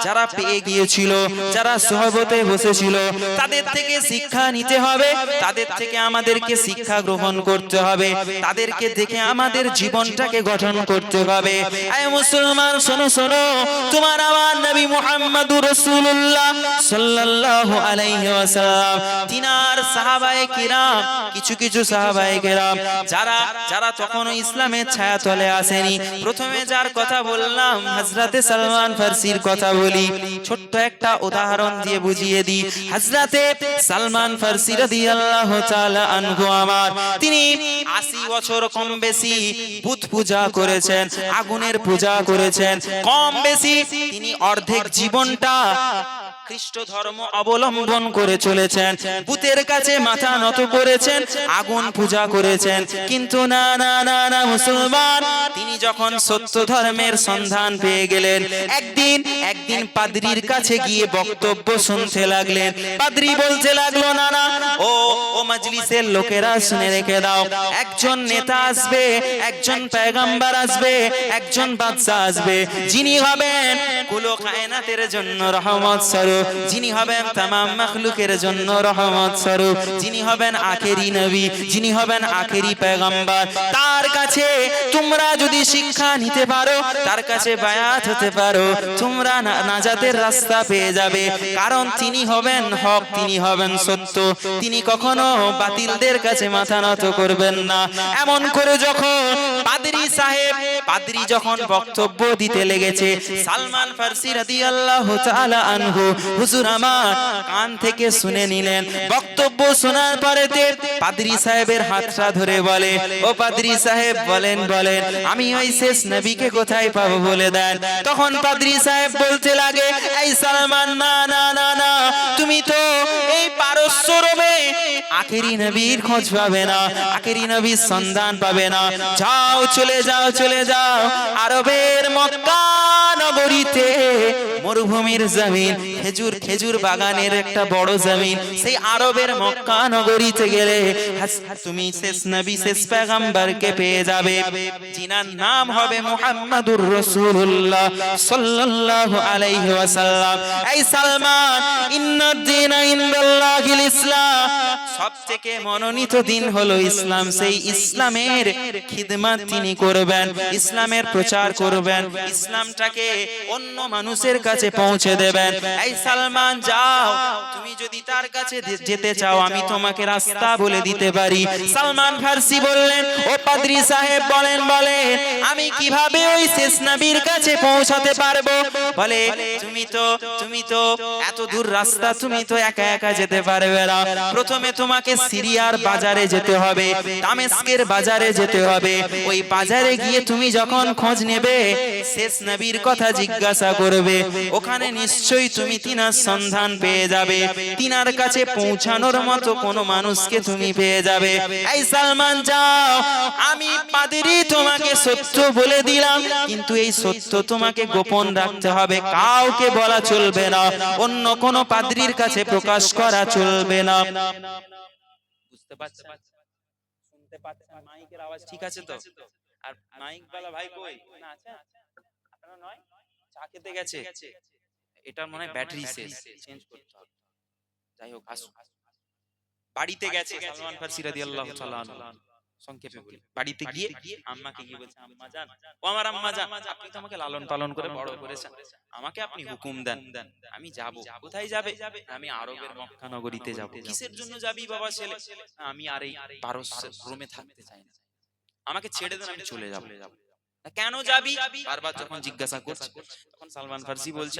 Speaker 1: যারা পেয়ে গিয়েছিল, যারা সুহবতে বসেছিল, তাদের থেকে শিক্ষা নিতে হবে, তাদের থেকে আমাদেরকে শিক্ষা গ্রহণ করতে হবে, তাদেরকে দেখে আমাদের জীবনটাকে গঠন করতে হবে। আয় মুসলমান শোনো শোনো, তোমার আমার নবী মুহাম্মদুর রাসূলুল্লাহ সাল্লাল্লাহু আলাইহি ওয়াসাল্লাম তিনার সাহাবায়ে কিরাম, কিছু কিছু সাহাবায়ে কিরাম যারা তখনও ইসলামের ছায়া তলে আসেনি। প্রথমে যার কথা বললাম হযরতে সালমান ফারসির কথা বলি, ছোট্ট একটা উদাহরণ দিয়ে বুঝিয়ে দিই। হযরতে সালমান ফারসি রাদিয়াল্লাহু তাআলা আনহু আমার, তিনি 80 বছর কম বেশি বুত পূজা করেছেন, আগুনের পূজা করেছেন, কম বেশি তিনি অর্ধেক জীবনটা খ্রিস্ট ধর্ম অবলম্বন করে চলেছেন, বুতের কাছে মাথা নত করেছেন, আগুন পূজা করেছেন। কিন্তু না না না না মুসলমান, তিনি
Speaker 2: যখন সত্য ধর্মের সন্ধান পেয়ে গেলেন, একদিন পাদ্রীর কাছে গিয়ে বক্তব্য শুনতে লাগলেন। পাদ্রী বলতে লাগলো, না না, ও মজলিসের লোকেরা শুনে রেখে দাও, একজন নেতা আসবে, একজন পয়গম্বর আসবে, একজন বাদশা আসবে, যিনি হবেন কুল কায়নাতের জন্য রহমত স্বরূপ, যিনি হবেন তামাম মাখলুকের জন্য রহমত স্বরূপ, যিনি হবেন আখেরি নবী, যিনি হবেন আখেরি পয়গম্বর। তার কাছে তোমরা যদি শিক্ষা নিতে পারো, তার কাছে বায়াত হতে পারো, তোমরা নাজাতের রাস্তা পেয়ে যাবে। কারণ তিনি হবেন হক, তিনি হবেন সত্য, তিনি কখনো বাতিলদের কাছে মাথা নত করবেন না। এমন করে যখন পাদ্রী যখন বক্তব্য দিতে লেগেছে, সালমান ফারসি রাদিয়াল্লাহু তাআলা আনহু হুজুর আমার কান থেকে শুনে নিলেন। বক্তব্য শোনার পরে পাদ্রী সাহেবের হাতটা ধরে বলে, ও পাদ্রী সাহেব বলেন, আমি ওই শেষ নবীকে কোথায় পাবো বলে দেন। তখন পাদ্রী সাহেব বলতে লাগে, এই সালমান, না না না না, তুমি তো এই পারস্য রোমে আখেরি নবীর খোঁজ পাবে না, আখেরি নবীর সন্ধান পাবে না। যাও, চলে যাও আরবের মক্কা নগরীতে, মরুভূমির জমিন, খেজুর বাগানের একটা বড় জমিন, সেই আরবের মক্কা নগরীতে গেলে তুমি শেষ নবী, শেষ পয়গম্বরকে পেয়ে যাবে, যিনার নাম হবে মুহাম্মাদুর রাসূলুল্লাহ সাল্লাল্লাহু আলাইহি ওয়াসাল্লাম। এই সালমান, ইন্নাদ দীনা ইনদাল্লাহিল ইসলাম, সবথেকে মনোনীত দিন হলো ইসলাম। সেই ইসলামের খিদমত তিনি করবেন, ইসলামের প্রচার করবেন, ইসলামটাকে অন্য মানুষের কাছে পৌঁছে দেবেন। এই সালমান, যাও, তুমি যদি তার কাছে যেতে চাও, আমি তোমাকে রাস্তা বলে দিতে পারি। সালমান ফারসি বললেন, ও পাদ্রী সাহেব বলেন, আমি কিভাবে ওই শেষ নবীর কাছে পৌঁছাতে পারবো? বলে, তুমি তো এত দূর রাস্তা তুমি তো একা একা যেতে পারবে না। প্রথমে তোমাকে সিরিয়ার বাজারে যেতে হবে, দামেস্কের বাজারে যেতে হবে। ওই বাজারে গিয়ে তুমি যখন খোঁজ নেবে, শেষ নবীর কথা জিজ্ঞাসা করবে, ওখানে নিশ্চয়ই তুমি তিনার সন্ধান পেয়ে যাবে, তিনার কাছে পৌঁছানোর মতো কোনো মানুষকে তুমি পেয়ে যাবে। এই সালমান, যাও, আমি পাদ্রী তোমাকে সত্য বলে দিলাম, কিন্তু এই সত্য তোমাকে গোপন রাখতে হবে, কাউকে বলা চলবে না, অন্য কোনো পাদ্রীর কাছে প্রকাশ করা চলবে না। বুঝতে পারছেন? শুনতে পাচ্ছেন? মাইকের আওয়াজ ঠিক আছে তো? আর মাইক वाला ভাই কই? না আছে? আপনারা নয়? চা খেতে গেছে? এটার মনে হয় ব্যাটারি শেষ, চেঞ্জ করতে হবে। যাই হোক, আসুন। বাড়িতে গেছে সালমান ফারসি রাদিয়াল্লাহু তাআলা আনহু। সংক্ষেপে বলি, বাড়িতে গিয়ে আম্মাকে গিয়ে বলছে, আম্মা জান, ও আমার আম্মা জান, আপনি তো আমাকে লালন পালন করে বড় করেছেন, আমাকে আপনি হুকুম দেন, আমি যাব। কোথায় যাবে? আমি আরবের মক্কা নগরীতে যাব। কিসের জন্য যাবি বাবা ছেলে? আমি আর এই পারস্য রোমে থাকতে চাই না, আমাকে ছেড়ে দেন, আমি চলে যাব। কেন যাবি? বারবার যখন জিজ্ঞাসা করছে, তখন সালমান ফারসি বলছে,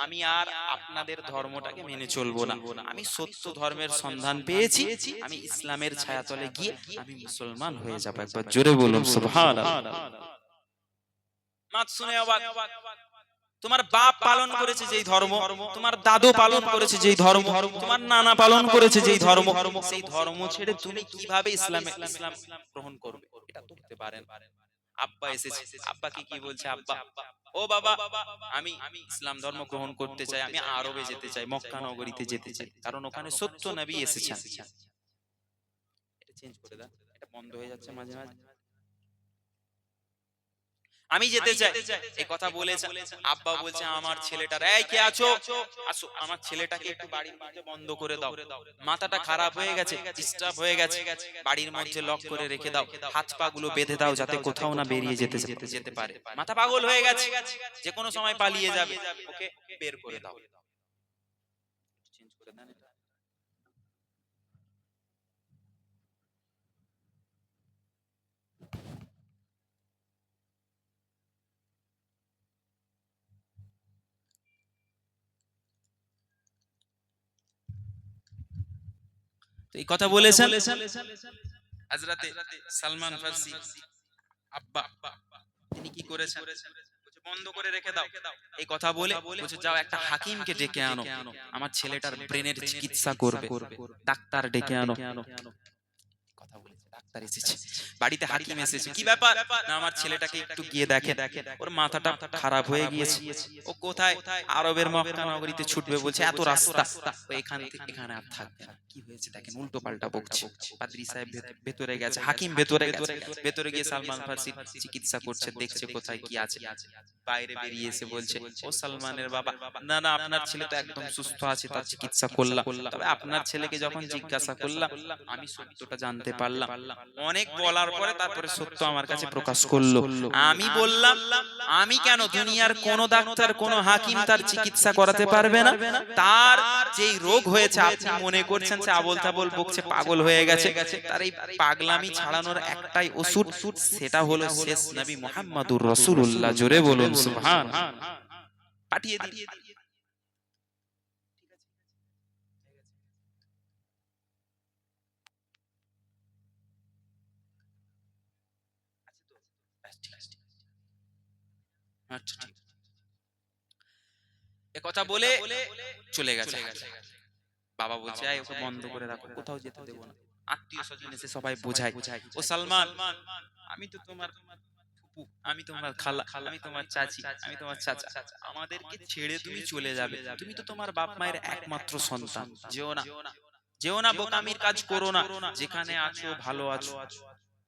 Speaker 2: আমি আর আপনাদের ধর্মটাকে মেনে চলবো না, আমি সত্য ধর্মের সন্ধান পেয়েছি, আমি ইসলামের ছায়াতলে গিয়ে আমি মুসলমান হয়ে যাব। একবার জোরে বলুন সুবহানাল্লাহ। মাত শুনে অবাক। তোমার বাপ পালন করেছে যেই ধর্ম, তোমার দাদু পালন করেছে যেই ধর্ম, তোমার নানা পালন করেছে যেই ধর্ম, সেই ধর্ম ছেড়ে তুমি কিভাবে ইসলাম গ্রহণ করবে? এটা তো হতে পারে না। আব্বা এসেছে, আব্বাকে কি বলছে? আব্বা, ও বাবা, আমি ইসলাম ধর্ম গ্রহণ করতে চাই, আমি আরবে যেতে চাই, মক্কা নগরীতে যেতে চাই, কারণ ওখানে সত্য নবী এসেছেন। এটা চেঞ্জ করে দাও, এটা বন্ধ হয়ে যাচ্ছে মাঝে মাঝে। আমি যেতে চাই, এই কথা বলেছে। আব্বা বলছে, আমার ছেলেটার, এই কে আছো? আসো, আমার ছেলেটাকে একটু বাড়ির মধ্যে বন্ধ করে দাও, মাথাটা খারাপ হয়ে গেছে, ডিস্টার্ব হয়ে গেছে, বাড়ির মধ্যে লক করে রেখে দাও, হাত পা গুলো বেঁধে দাও, যাতে কোথাও না বেরিয়ে যেতে পারে, মাথা পাগল হয়ে গেছে, যে কোনো সময় পালিয়ে যাবে, ওকে বের করে দাও। চেঞ্জ করে দেন এটা। এই কথা বলেছেন হযরতে সালমান ফারসি আব্বা। তিনি কি করেছেন? বলছে বন্ধ করে রেখে দাও। এই কথা বলে বলছে, যাও একটা হাকিমকে ডেকে আনো, আমার ছেলেটার ব্রেনের চিকিৎসা করবে, ডাক্তার ডেকে আনো। কথা বলেছে, ডাক্তার ডাক্তার এসেছে, বাড়িতে হাকিম এসেছে, কি ব্যাপার? না আমার ছেলেটাকে একটু গিয়ে দেখে, ওর মাথাটা খারাপ হয়ে গিয়েছে। ও কোথায়? আরবের মক্কা নগরীতে ছুটবে বলছে, এত রাস্তা, ও এখান থেকে এখানে আর থাকবে না। কি হয়েছে দেখেন, উল্টো পাল্টা বকছে। পাদ্রী সাহেব ভেতরে গেছে, হাকিম ভেতরে গেছে, ভেতরে গিয়ে সালমান ফার্সি চিকিৎসা করছে, দেখছে কোথায় কি আছে। বাইরে বেরিয়ে এসে বলছে, ও সালমানের বাবা, না না আপনার ছেলে তো একদম সুস্থ আছে, তার চিকিৎসা করলাম, তবে আপনার ছেলেকে যখন জিজ্ঞাসা করলাম আমি সত্যটা জানতে পারলাম। অনেক বলার পরে তারপরে সত্য আমার কাছে প্রকাশ করলো। আমি বললাম, আমি কেন, দুনিয়ার কোন ডাক্তার কোন হাকিম তার চিকিৎসা করাতে পারবে না। তার যেই রোগ হয়েছে আপনি মনে করছেন সে আবোল তাবোল বকছে, পাগল হয়ে গেছে, তার এই পাগলামি ছাড়ানোর একটাই ওষুধ, সেটা হলো শেষ নবী মুহাম্মদুর রাসূলুল্লাহ। জোরে বলুন সুবহানাল্লাহ। পাঠিয়ে দিই। আচ্ছা ঠিক, এ কথা বলে চলে গেছে। বাবা বলছে, এই ওকে বন্ধ করে রাখো, কোথাও যেতে দেবো না। আত্মীয় স্বজন এসে সবাই বোঝায়, ও সালমান, আমি তো তোমার ফুপু, আমি তোমার খালা, আমি তোমার চাচি, আমি তোমার চাচা, আমাদেরকে ছেড়ে তুমি চলে যাবে, তুমি তো তোমার বাপ মায়ের একমাত্র সন্তান, যেও না, যেও না, বোকামির কাজ করো না, যেখানে আছো ভালো আছো।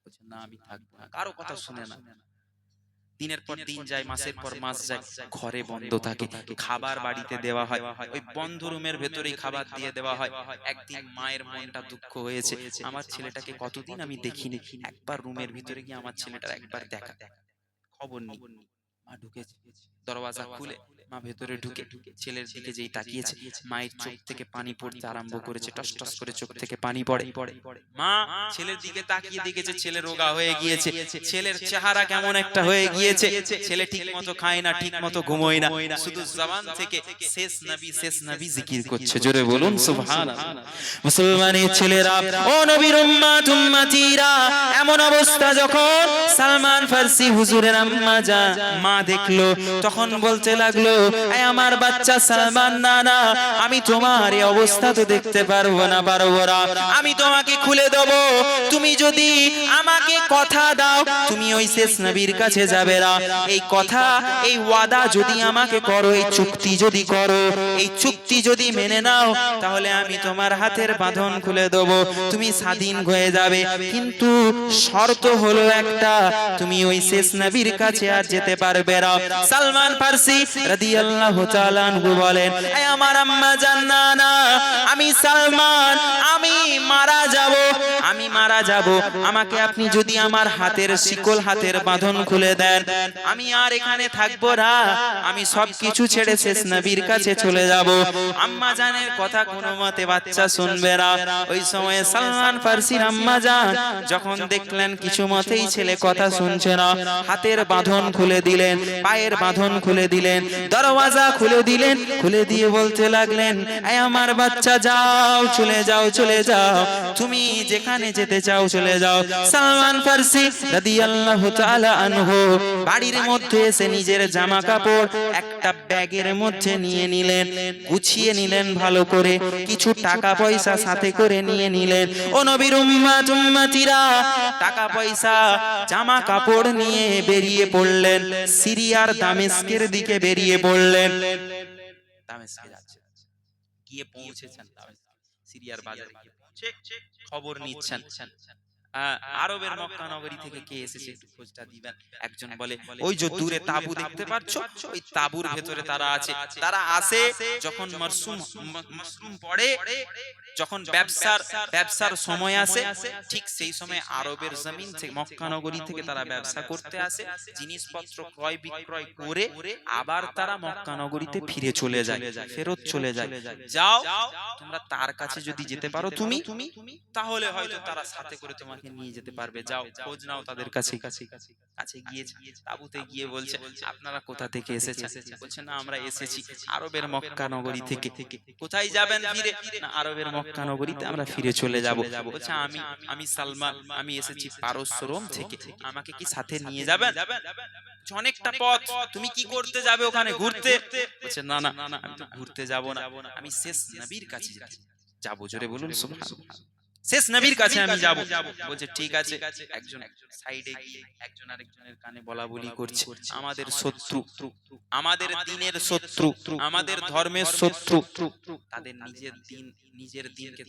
Speaker 2: বলছে, না আমি থাকবো না, কারো কথা শুনে না। দিনের পর দিন যায়, মাসের পর মাস যায়, ঘরে বন্ধ থাকে, খাবার বাড়িতে দেওয়া হয়, ওই বন্ধ রুমের ভেতরেই খাবার দিয়ে দেওয়া হয়। একদিন মায়ের মনটা দুঃখ হয়েছে, আমার ছেলেটাকে কতদিন আমি দেখিনি, একবার রুমের ভিতরে গিয়ে আমার ছেলেটার একবার দেখা, খবর নেই। মা ঢুকেছে, দরওয়াজা খুলে মা ভেতরে ঢুকে ছেলের দিকে যেই তাকিয়েছে, মায়ের চোখ থেকে পানি পড়তে আরম্ভ করেছে, টস টস করে চোখ থেকে পানি পড়ে। মা ছেলের দিকে তাকিয়ে দেখেছে ছেলে রোগা হয়ে গিয়েছে, ছেলের চেহারা কেমন একটা হয়ে গিয়েছে, ছেলে ঠিক মতো খায় না, ঠিক মতো ঘুমোয় না, শুধু জবান থেকে শেষ নবী জিকির করছে। জোরে বলুন সুবহানাল্লাহ। মুসলমানের ছেলেরা, ও নবীর উম্মত উম্মতিরা, এমন অবস্থা যখন সালমান ফার্সি হুজুরের আম্মা যা মা দেখলো, তখন বলতে লাগলো, এই আমার বাচ্চা সালমান, না না, আমি তোমার এই অবস্থা তো দেখতে পারবো না, আমি তোমাকে খুলে দেবো, তুমি যদি আমাকে কথা দাও তুমি ওই শেষ নবীর কাছে যাবে না, এই কথা, এই ওয়াদা যদি আমাকে করো, এই চুক্তি যদি করো, এই চুক্তি যদি মেনে নাও, তাহলে আমি তোমার হাতের বাঁধন খুলে দেবো, তুমি স্বাধীন হয়ে যাবে, কিন্তু শর্ত হলো একটা, তুমি ওই শেষ নবীর কাছে আর যেতে পারবে না। সালমান ফার্সি রাদিয়াল্লাহু তাআলা আনহু বলেন, এই আমার আম্মা জান, না না, আমি সালমান, আমি মারা যাব, আমি মারা যাব, আমাকে আপনি যদি আমার হাতের শিকল, হাতের বাঁধন খুলে দেন, আমি আর এখানে থাকবো না, আমি সবকিছু ছেড়ে শেষ নবীর কাছে চলে যাব। আম্মা জানের কথা কোনো মতে বাচ্চা শুনবে না। ওই সময়ে সালমান ফার্সির আম্মা জান যখন দেখলেন কিছু মতেই ছেলে কথা শুনছে না, হাতের বাঁধন খুলে দিলেন, পায়ের বাঁধন খুলে দিলেন, দরওয়াজা খুলে দিলেন, খুলে দিয়ে বলতে লাগলেন, এই আমার বাচ্চা, যাও, চলে যাও, চলে যাও, তুমি যেখানে যেতে চাও চলে যাও। সালমান ফার্সি রাদিয়াল্লাহু তাআলা আনহু বাড়ির মধ্যে এসে নিজের জামা কাপড় একটা ব্যাগের মধ্যে নিয়ে নিলেন, গুছিয়ে নিলেন ভালো করে, কিছু টাকা পয়সা সাথে করে নিয়ে নিলেন। ও নবীর উম্মত উম্মতিরা, টাকা পয়সা জামা কাপড় নিয়ে বেরিয়ে পড়লেন, সিরিয়ার দামেস্কের দিকে বেরিয়ে পড়লেন। দামেস্কে যাচ্ছেন, গিয়ে পৌঁছেছেন সিরিয়ার বাজারে, গিয়ে পৌঁছে খবর নিচ্ছেন, আরবের মক্কা নগরী থেকে কে এসেছে একটু খোঁজটা দিবেন। একজন বলে, ওই যে দূরে তাবু দেখতে পাচ্ছ, ওই তাবুর ভেতরে তারা আছে। তারা আসে যখন মরসুম পড়ে, যখন ব্যবসার সময় আসে, ঠিক সেই সময় আরবের জমিন থেকে, মক্কা নগরী থেকে তারা ব্যবসা করতে আসে, জিনিসপত্র ক্রয় বিক্রয় করে আবার তারা মক্কা নগরীতে ফিরে চলে যায়, ফেরত চলে যায়। যাও, তোমরা তার কাছে যদি যেতে পারো তুমি, তাহলে হয়তো তারা সাথে করে তোমাকে নিয়ে যেতে পারবে, যাও খোঁজ নাও তাদের কাছে। কাছে গিয়ে তাবুতে গিয়ে বলছে, আপনারা কোথা থেকে এসেছেন? বলছে, না আমরা এসেছি আরবের মক্কা নগরী থেকে। কোথায় যাবেন ফিরে? না আরবের মক্কা নগরীতে আমরা ফিরে চলে যাব। বলছে, আমি সালমান, আমি এসেছি পারস্য রোম থেকে, আমাকে কি সাথে নিয়ে যাবেন? অনেকটা পথ, তুমি কি করতে যাবে ওখানে, ঘুরতে? বলছে, না না, আমি তো ঘুরতে যাব না, আমি শেষ নবীর কাছে যাব। জোরে বলুন সুবহানাল্লাহ। শেষ নবীর কাছে আমি যাব। বলছে ঠিক আছে। একজন সাইডে গিয়ে একজন আরেকজনের কানে বলা বলি করছে, আমাদের শত্রু, আমাদের দ্বীনের শত্রু, আমাদের ধর্মের শত্রু, তাদের নিজের দিনকে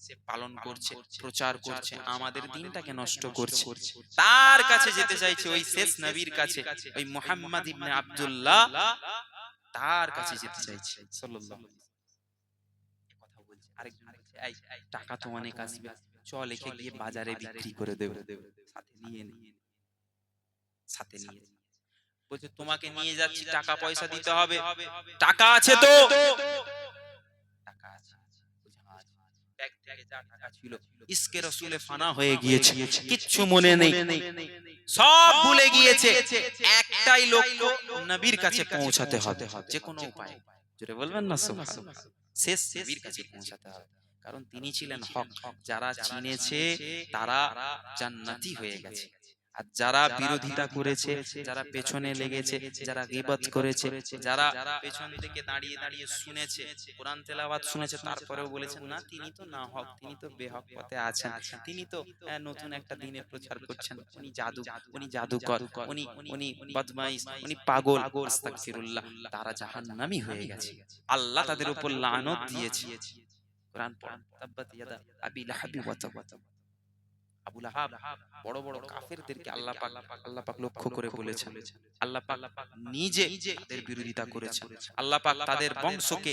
Speaker 2: সে পালন করছে, প্রচার করছে, আমাদের দিনটাকে নষ্ট করছে। তার কাছে যেতে চাইছে, ওই শেষ নবীর কাছে, ওই মুহাম্মদ ইবনে আব্দুল্লাহ, তার কাছে যেতে চাইছে সাল্লাল্লাহু আলাইহি ওয়াসাল্লাম। কথা বলছে, আরেকজন বলছে এই টাকা তো অনেক আসবে, চল একে গিয়ে বাজারে বিক্রি করে দেব, সাথে নিয়ে নে, সাথে নিয়ে নে। বলছে তোমাকে নিয়ে যাচ্ছি, টাকা পয়সা দিতে হবে, টাকা আছে তো? টাকা আছে। বলছে হ্যাঁ আছে। ব্যাগ থেকে যা টাকা ছিল ইসকে রসুলে ফানা হয়ে গিয়েছে, কিচ্ছু মনে নেই, সব ভুলে গিয়েছে। একটাই লক্ষ্য, নবীর কাছে পৌঁছাতে হবে যে কোনো উপায়ে। জোরে বলবেন না সুবহানাল্লাহ। শেষ নবীর কাছে পৌঁছাতে হবে, কারণ তিনি ছিলেন হক। যারা চিনেছে তারা জান্নাতি হয়ে গেছে, আর যারা বিরোধিতা করেছে, যারা পেছনে লেগেছে, যারা গীবত করেছে, যারা পেছন থেকে দাঁড়িয়ে দাঁড়িয়ে শুনেছে, কোরআন তেলাওয়াত শুনেছে, তারপরেও বলেছেন না তিনি তো না হক, তিনি তো বেহক পথে আছেন, তিনি তো নতুন একটা দিনের প্রচার করছেন, উনি জাদুকর, উনি উনি বদমাইশ, উনি পাগল, আস্তাগফিরুল্লাহ, তারা জাহান্নামী হয়ে গেছে। আল্লাহ তাদের উপর লানত দিয়েছে। কোরআন পড়ুন, তাব্বাত ইয়াদা আবি লাহাবি ওয়া তাব। আবু লাহাব বড় বড় কাফেরদেরকে আল্লাহ পাক লক্ষ্য করে বলেছেন, আল্লাহ পাক নিজে তাদের বিরোধিতা করেছেন, আল্লাহ পাক তাদের বংশকে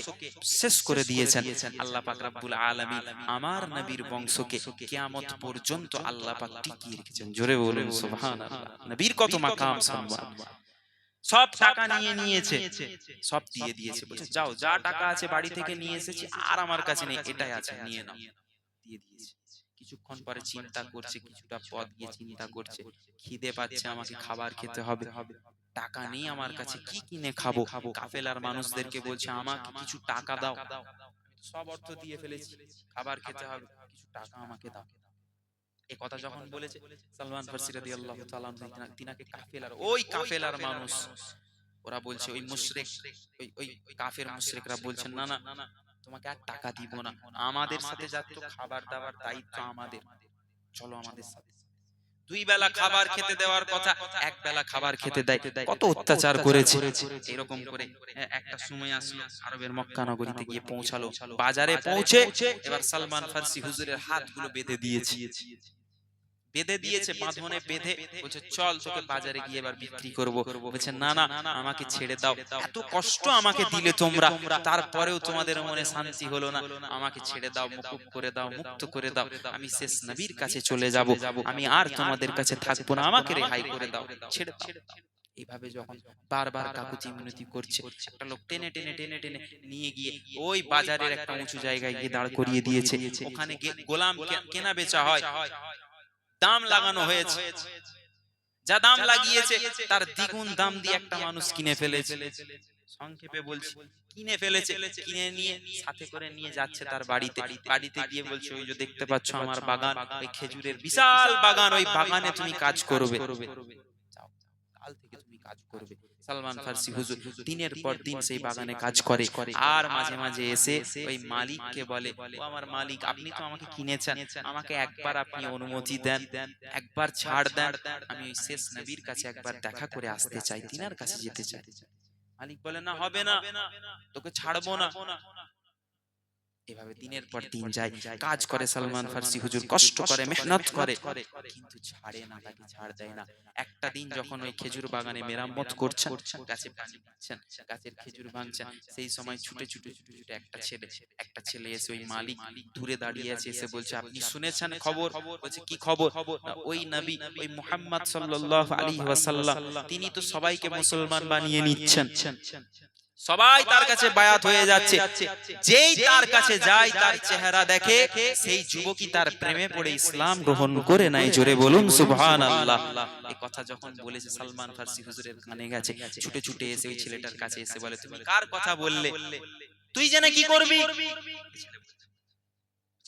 Speaker 2: শেষ করে দিয়েছেন। আল্লাহ পাক রব্বুল আলামিন আমার নবীর বংশকে কিয়ামত পর্যন্ত আল্লাহ পাক টিকিয়ে রেখেছেন। জোরে বলুন সুবহানাল্লাহ। নবীর কত মাকাম সম্মান। সব টাকা নিয়ে নিয়েছে, সব দিয়ে দিয়েছে, বলছে যাও, যা টাকা আছে বাড়ি থেকে নিয়ে এসেছি, আর আমার কাছে নেই, এটাই আছে, নিয়ে নাও, দিয়ে দিয়েছে। কিছুক্ষণ পরে চিন্তা করছে, কিছুটা পথ গিয়ে চিন্তা করছে, খিদে পাচ্ছে, আমাকে খাবার খেতে হবে, টাকা নেই আমার কাছে, কি কিনে খাবো? কাফেলার মানুষদেরকে বলছে আমাকে কিছু টাকা দাও, সব অর্থ দিয়ে ফেলেছি, খাবার খেতে হবে, কিছু টাকা আমাকে দাও। এই কথা যখন বলেছে, সালমান ফারসি রাদিয়াল্লাহু তাআলা আনহু তিনাকে কাফেলার মানুষ, ওরা বলছে, ওই মুশরিক, ওই কাফের মুশরিকরা বলছেন না না, তোমাকে আর টাকা দিব না, আমাদের সাথে যাচ্ছ, খাবার দাবার দায়িত্ব আমাদের, চলো আমাদের সাথে। দুই বেলা খাবার খেতে দেওয়ার কথা, এক বেলা খাবার খেতে দেয়, কত অত্যাচার করেছে। এরকম করে একটা সময় আসলো, আরবের মক্কা নগরীতে গিয়ে পৌঁছালো, বাজারে পৌঁছে এবার সালমান ফারসি হুজুরের হাতগুলো বেঁধে দিয়েছে, বাঁধনে বেঁধে বলছে চল, তোকে বাজারে গিয়ে এবার বিক্রি করব। বলছে না না, আমাকে ছেড়ে দাও, এত কষ্ট আমাকে দিলে তোমরা, তারপরেও তোমাদের মনে শান্তি হলো না, আমাকে ছেড়ে দাও, মুকুব করে দাও, মুক্ত করে দাও, আমি শেষ নবীর কাছে চলে যাব, আমি আর তোমাদের কাছে থাকবো না, আমাকে রেহাই করে দাও, ছেড়ে দাও। এইভাবে যখন বারবার কাকুতি মিনতি করছে, একটা লোক টেনে টেনে টেনে টেনে নিয়ে গিয়ে ওই বাজারের একটা উঁচু জায়গায় গিয়ে দাঁড় করিয়ে দিয়েছে। ওখানে গোলাম কেনা বেচা হয়, দাম লাগানো হয়েছে, যা দাম লাগিয়েছে তার দ্বিগুণ দাম দিয়ে একটা মানুষ কিনে ফেলেছে। সংক্ষেপে বলছি, কিনে ফেলেছে, কিনে নিয়ে সাথে করে নিয়ে যাচ্ছে তার বাড়িতে। বাড়িতে গিয়ে বলছে, ওই যে দেখতে পাচ্ছ আমার বাগান, ওই খেজুরের বিশাল বাগান, ওই বাগানে তুমি কাজ করবে, যাও, কাল থেকে তুমি কাজ করবে। সালমান ফারসি হুজুর দিনের পর দিন সেই বাগানে কাজ করে, আর মাঝে মাঝে এসে ওই মালিককে বলে, ও আমার মালিক, আপনি তো আমাকে কিনেছেন, আমাকে একবার আপনি অনুমতি দেন, একবার ছাড় দেন, আমি ওই শেষ নবীর কাছে একবার দেখা করে আসতে চাই, তিনার কাছে যেতে চাই। মালিক বলে না, হবে না, তোকে ছাড়বো না। এভাবে দিনের পর দিন যায়, কাজ করে সালমান ফারসি হুজুর, কষ্ট করে, মেহনত করে, কিন্তু ছাড়ে না, তাকে ছাড় দেয় না। একটা দিন যখন ওই খেজুর বাগানে মেরামত করছেন, গাছে পানি দিচ্ছেন, গাছের খেজুর ভাঙছেন, সেই সময় ছুটে ছুটে ছুটে ছুটে একটা ছেলে এসে, ওই মালিক দূরে দাঁড়িয়ে আছে, এসে বলছে, আপনি শুনেছেন খবর? বলছে কি খবর? ওই নবী, ওই মুহাম্মদ সাল্লাল্লাহু আলাইহি ওয়াসাল্লাম, তিনি তো সবাইকে মুসলমান বানিয়ে নিচ্ছেন, সবাই তার কাছে বায়াত হয়ে যাচ্ছে, যেই তার কাছে যায় তার চেহারা দেখে, সেই যুবকই তার প্রেমে পড়ে ইসলাম গ্রহণ করে নেয়। জোরে বলুন সুবহানাল্লাহ। এই কথা যখন বলেছে, সালমান ফারসি হুজুরের কানে গেছে, ছুটে ছুটে এসে ওই ছেলেটার কাছে এসে বলে, তুমি কার কথা বললে? তুই জেনে কি করবি?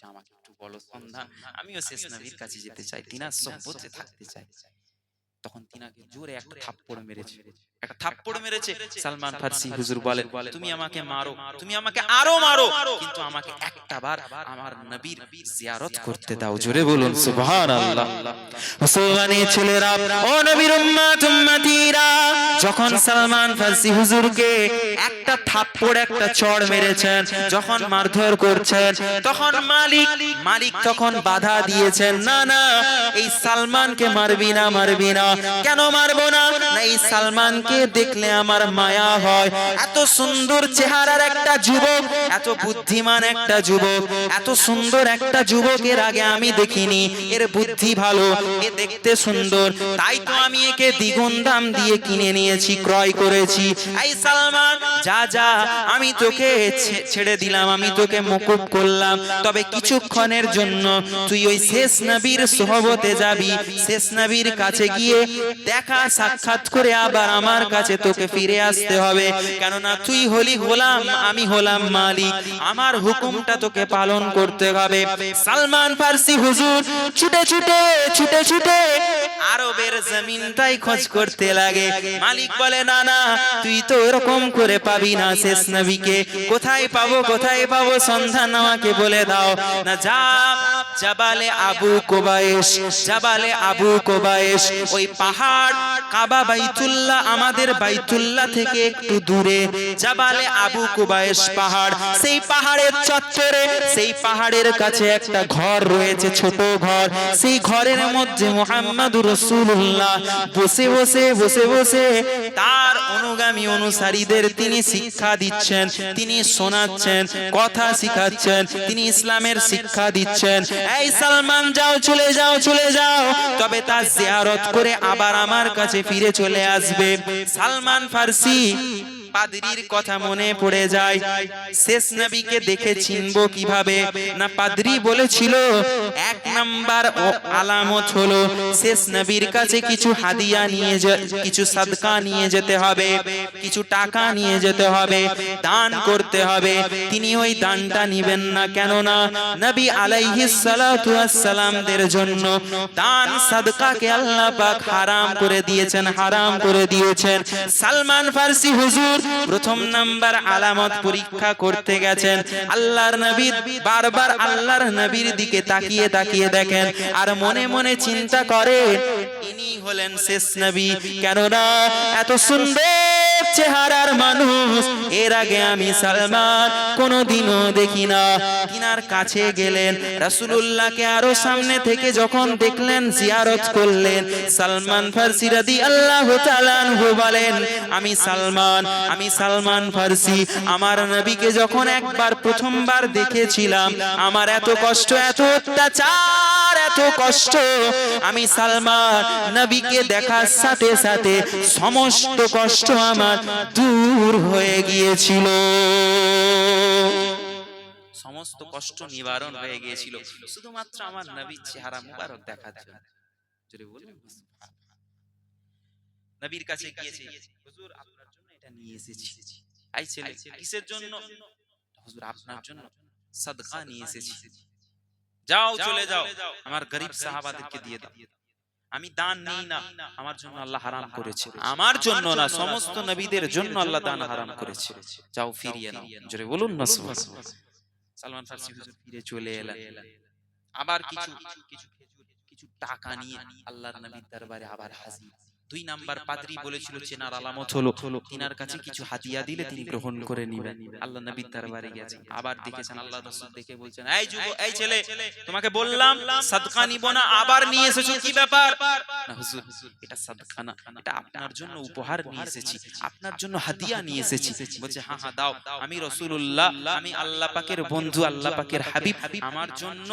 Speaker 2: আমাকে একটু বলো সন্ধান, আমিও শেষ নবীর কাছে যেতে চাই, তিনার সোহবতে থাকতে চাই। তখন তিনাকে জোরে একটা থাপ্পড় মেরেছে, একটা থাপ্পড় মেরেছে। সালমান ফার্সি হুজুর বলেন, তুমি আমাকে মারো, তুমি আমাকে আরো মারো, কিন্তু আমাকে একটা বার আমার নবীর জিয়ারত করতে দাও। জোরে বলুন সুবহানাল্লাহ। মুসলমানের ছেলেরা, ও নবীর উম্মত উম্মতিরা, যখন সালমান ফার্সি হুজুরকে একটা থাপ্পড় একটা চড় মেরেছেন, যখন মারধর করছেন, তখন মালিক তখন বাধা দিয়েছেন, না না, এই সালমানকে মারবি না, মারবি না। কেন মারবো না? না, এই সালমানকে দেখলে আমার মায়া হয়। এত সুন্দর চেহারার একটা যুবক, এত বুদ্ধিমান একটা যুবক, এত সুন্দর একটা যুবকের আগে আমি দেখিনি। এর বুদ্ধি ভালো, এ দেখতে সুন্দর, তাই তো আমি একে দ্বিগুণ দাম দিয়ে কিনে নিয়েছি, ক্রয় করেছি। এই সালমান, যা যা, আমি তোকে ছেড়ে দিলাম, আমি তোকে মকুব করলাম, তবে কিছুক্ষণের জন্য তুই ওই শেষ নবীর সোহবতে যাবি। শেষ নবীর কাছে গিয়ে দেখা সাক্ষাৎ করে আবার আমার কাছে তোকে ফিরে আসতে হবে, কেননা তুই হলি গোলাম, আমি হলাম মালিক, আমার হুকুমটা তোকে পালন করতে হবে। সালমান ফার্সি হুজুর ছুটে ছুটে ছুটে ছুটে আরবের জমিনটাই খোঁজ করতে লাগে। মালিক বলে, না না, তুই তো এরকম করে পাবি না শেষ নবীকে। কোথায় পাবো, কোথায় পাবো, সন্ধান আমাকে বলে দাও। না, যা জাবালে আবু কোবায়েশ, জাবালে আবু কোবায়েশ, ওই পাহাড়, কাবা বাইতুল্লাহ আমাদের বাইতুল্লাহ থেকে একটু দূরে জাবালে আবু কোবায়েশ পাহাড়, সেই পাহাড়ের চত্বরে, সেই পাহাড়ের কাছে একটা ঘর রয়েছে, ছোট ঘর। সেই ঘরের মধ্যে মুহাম্মদুর রাসূলুল্লাহ বসে বসে বসে বসে তার অনুগামী অনুসারীদের তিনি শিক্ষা দিচ্ছেন, তিনি শোনাচ্ছেন, কথা শিখাচ্ছেন, তিনি ইসলামের শিক্ষা দিচ্ছেন। এই সালমান, যাও, চলে যাও, চলে যাও, তবে তার জিয়ারত করে আবার আমার কাছে ফিরে চলে আসবে। সালমান ফার্সি পাদ্রীর কথা মনে পড়ে যায়। শেষ নবীকে দেখে চিনবো কিভাবে? না, পাদ্রী বলেছিল, এক নাম্বার আলামত হলো শেষ নবীর কাছে কিছু হাদিয়া নিয়ে, কিছু সাদকা নিয়ে যেতে হবে, কিছু টাকা নিয়ে যেতে হবে, দান করতে হবে। তিনি ওই দানটা নিবেন না, কেননা নবী আলাইহিস সালাতু ওয়াস সালামদের জন্য দান সাদকাকে আল্লাহ পাক হারাম করে দিয়েছেন, হারাম করে দিয়েছেন। সালমান ফার্সি হুজুর প্রথম নাম্বার আলামত পরীক্ষা করতে গেছেন। আল্লাহর নবী বারবার আল্লাহর নবীর দিকে তাকিয়ে তাকিয়ে দেখেন, আর মনে মনে চিন্তা করে, ইনি হলেন শেষ নবী, কেননা এত সুন্দর চেহারার মানুষ এর আগে আমি সালমান কোনোদিনও দেখি না। তিনার কাছে গেলেন, রাসূলুল্লাহকে আরো সামনে থেকে যখন দেখলেন, জিয়ারত করলেন। সালমান ফার্সি রাদিয়াল্লাহু তাআলা আনহু বলেন, আমি সালমান, আমি সালমান ফার্সি, আমার নবীকে যখন একবার প্রথমবার দেখেছিলাম, আমার এত কষ্ট, এত অত্যাচার, এত কষ্ট, আমি সালমান নবীকে দেখার সাথে সাথে সমস্ত কষ্ট আমার দূর হয়ে গিয়েছিল, সমস্ত কষ্ট নিবারণ হয়ে গিয়েছিল, শুধুমাত্র আমার নবীর চেহারা মুবারক দেখার জন্য। জোরে বলুন সুবহানাল্লাহ। নবীর কাছে গিয়েছে, হুজুর আপনার জন্য এটা নিয়ে এসেছি। আই ছেলে, কিসের জন্য? হুজুর আপনার জন্য সাদকা নিয়ে এসেছি। যাও, চলে যাও, আমার গরীব সাহাবাদেরকে দিয়ে দাও। আমি দান নেই না, আমার জন্য আল্লাহ হারাম করেছে, আমার জন্য না, সমস্ত নবীদের জন্য আল্লাহ দান হারাম করেছে, যাও ফিরিয়ে নাও। জোরে বলুন না সুবহানাল্লাহ। সালমান ফার্সি হুজুর ফিরে চলে এলেন, আবার কিছু কিছু টাকা নিয়ে আল্লাহর নবীর দরবারে আবার হাজির। দুই নাম্বার পাদ্রী বলেছিল, চেনার আলামত হলো তিনার কাছে কিছু হাদিয়া দিলে তিনি গ্রহণ করে নেবেন। আল্লাহ নবীর দরবারে গেছেন, আবার দেখেছেন, আল্লাহ রাসূল দেখে বলছেন, এই যুবক, এই ছেলে, তোমাকে বললাম সাদকা নিব না, আবার নিয়ে এসেছো, কি ব্যাপার? না হুজুর, এটা সাদকা না, এটা আপনার জন্য উপহার নিয়ে এসেছি, আপনার জন্য হাদিয়া নিয়ে এসেছি। বলছে, হ্যাঁ হ্যাঁ দাও, আমি রাসূলুল্লাহ, আমি আল্লাহ পাকের বন্ধু, আল্লাহ পাকের হাবিব, আমার জন্য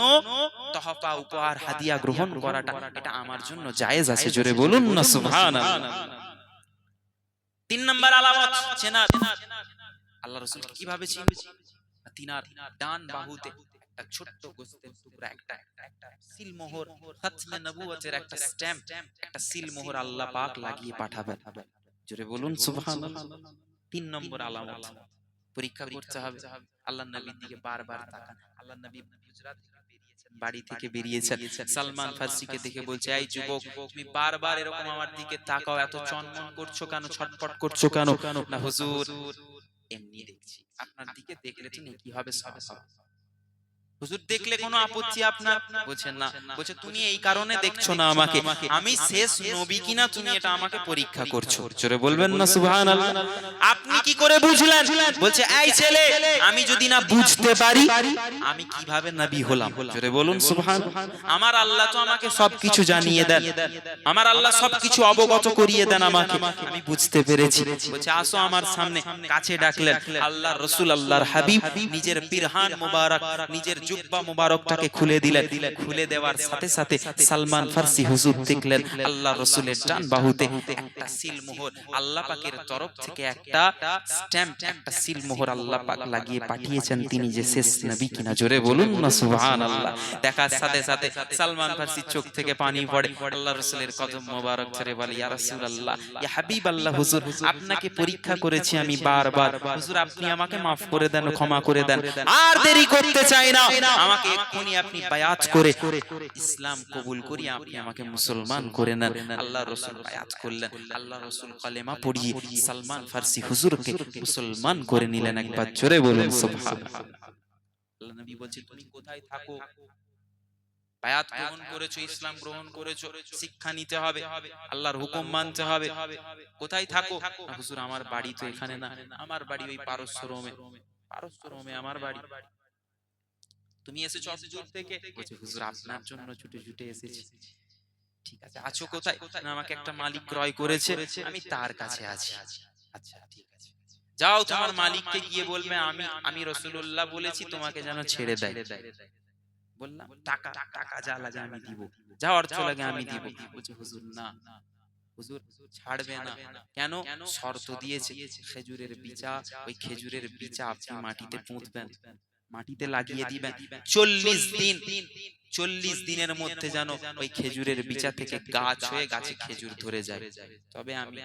Speaker 2: তোহফা, উপহার, হাদিয়া গ্রহণ করাটা এটা আমার জন্য জায়েজ আছে। জোরে বলুন না সুবহানাল্লাহ। তিন নাম্বার আলামত চেনা, আল্লাহ রাসূল কিভাবে চিনবে? তিনার ডান বাহুতে একটা ছোট্ট গোস্তের টুকরা, একটা সিলমোহর, খতমে নবুয়তের একটা স্ট্যাম্প, একটা সিলমোহর আল্লাহ পাক লাগিয়ে পাঠাবেন। জোরে বলুন সুবহানাল্লাহ। তিন নম্বর আলামত পরীক্ষা করতে হবে। আল্লাহর নবীর দিকে বারবার তাকান। আল্লাহর নবী হুজরাত থেকে বেরিয়েছেন, বাড়ি থেকে বেরিয়েছেন। সালমান ফার্সিকে দেখে বলছে, এই যুবক, তুমি বারবার এরকম আমার দিকে তাকাও, এত চনমন করছো কেন, ছটফট করছো কেন? না হুজুর, এমনি দেখছি, আপনার দিকে দেখলে তো নেকি হবে, সওয়াব হবে। হুজুর, দেখলে কোনো আপত্তি আপনার? বলছেন না। বলছে, তুমি এই কারণে দেখছো না আমাকে, আমি শেষ নবী কিনা তুমি এটা আমাকে পরীক্ষা করছো। জোরে বলবেন না সুবহানাল্লাহ। আপনি কি করে বুঝলেন? বলছে, এই ছেলে, আমি যদি না বুঝতে পারি আমি কিভাবে নবী হলাম? জোরে বলুন সুবহানাল্লাহ। আমার আল্লাহ তো আমাকে সবকিছু জানিয়ে দেন, আমার আল্লাহ সবকিছু অবগত করিয়ে দেন আমাকে, আমি বুঝতে পেরেছি। বলছে, আসো আমার সামনে। কাছে ডাকলেন। আল্লাহর রাসূল, আল্লাহর হাবিব নিজের পিরহান মুবারক, নিজের জুব্বা মুবারকটাকে খুলে দিলেন। খুলে দেওয়ার সাথে সাথে সালমান ফার্সি হুজুর দেখলেন আল্লাহর রাসূলের ডান বাহুতে একটা সিলমোহর, আল্লাহ পাকের তরফ থেকে একটা স্ট্যাম্প, একটা সিলমোহর আল্লাহ পাক লাগিয়ে পাঠিয়েছেন, তিনি যে শেষ নবী কিনা। জোরে বলুন না সুবহানাল্লাহ। দেখার সাথে সাথে সালমান ফার্সির চোখ থেকে পানি পড়ে। আল্লাহর রাসূলের কদম মোবারক ধরে বলে, ইয়া রাসূলুল্লাহ, ইয়া হাবিবাল্লাহ, হুজুর আপনাকে পরীক্ষা করেছি আমি বারবার, হুজুর আপনি আমাকে maaf করে দেন, ক্ষমা করে দেন, আর দেরি করতে চাই না, আমাকে এক্ষুনি আপনি বায়াত করে ইসলাম কবুল করিয়ে আপনি আমাকে মুসলমান করে নেন। আল্লাহর রাসূল বায়াত করলেন। আল্লাহর রাসূল কালেমা পড়িয়ে সালমান ফার্সি হুজুরকে মুসলমান করে নিলেন। একবার জোরে বলুন সুবহানাল্লাহ। আল্লাহ নবী বলছে, তুমি কোথায় থাকো? বায়াত গ্রহণ করেছো, ইসলাম গ্রহণ করেছো, শিক্ষা নিতে হবে, আল্লাহর হুকুম মানতে হবে। কোথায় থাকো? না হুজুর, আমার বাড়ি তো এখানে না, আমার বাড়ি ওই পারস্য রোমে। পারস্য রোমে আমার বাড়ি। তুমি এসেছো অত দূর থেকে? বলছে, হুজুর আপনার জন্য ছুটে ছুটে এসেছি। ঠিক আছে, আছো কোথায়? না, আমাকে একটা মালিক ক্রয় করেছে, আমি তার কাছে আছি। আচ্ছা ঠিক আছে, যাও তোমার মালিককে গিয়ে বলবে আমি রাসূলুল্লাহ বলেছি তোমাকে যেন ছেড়ে দেয়। বললাম, টাকা টাকা যা লাগে আমি দিব, যা অর্থ লাগে আমি দিব। বলছে, হুজুর না, হুজুর ছাড়বে না। কেন? শর্ত দিয়েছে, খেজুরের বিচা, ওই খেজুরের বিচা আপনি মাটিতে পুঁতবেন, মাটিতে লাগিয়ে দিবেন 40 দিন। 40 দিনের মধ্যে যেন ওই খেজুরের বিচা থেকে গাছ হয়ে গাছে খেজুর ধরে যায়, তবে আমি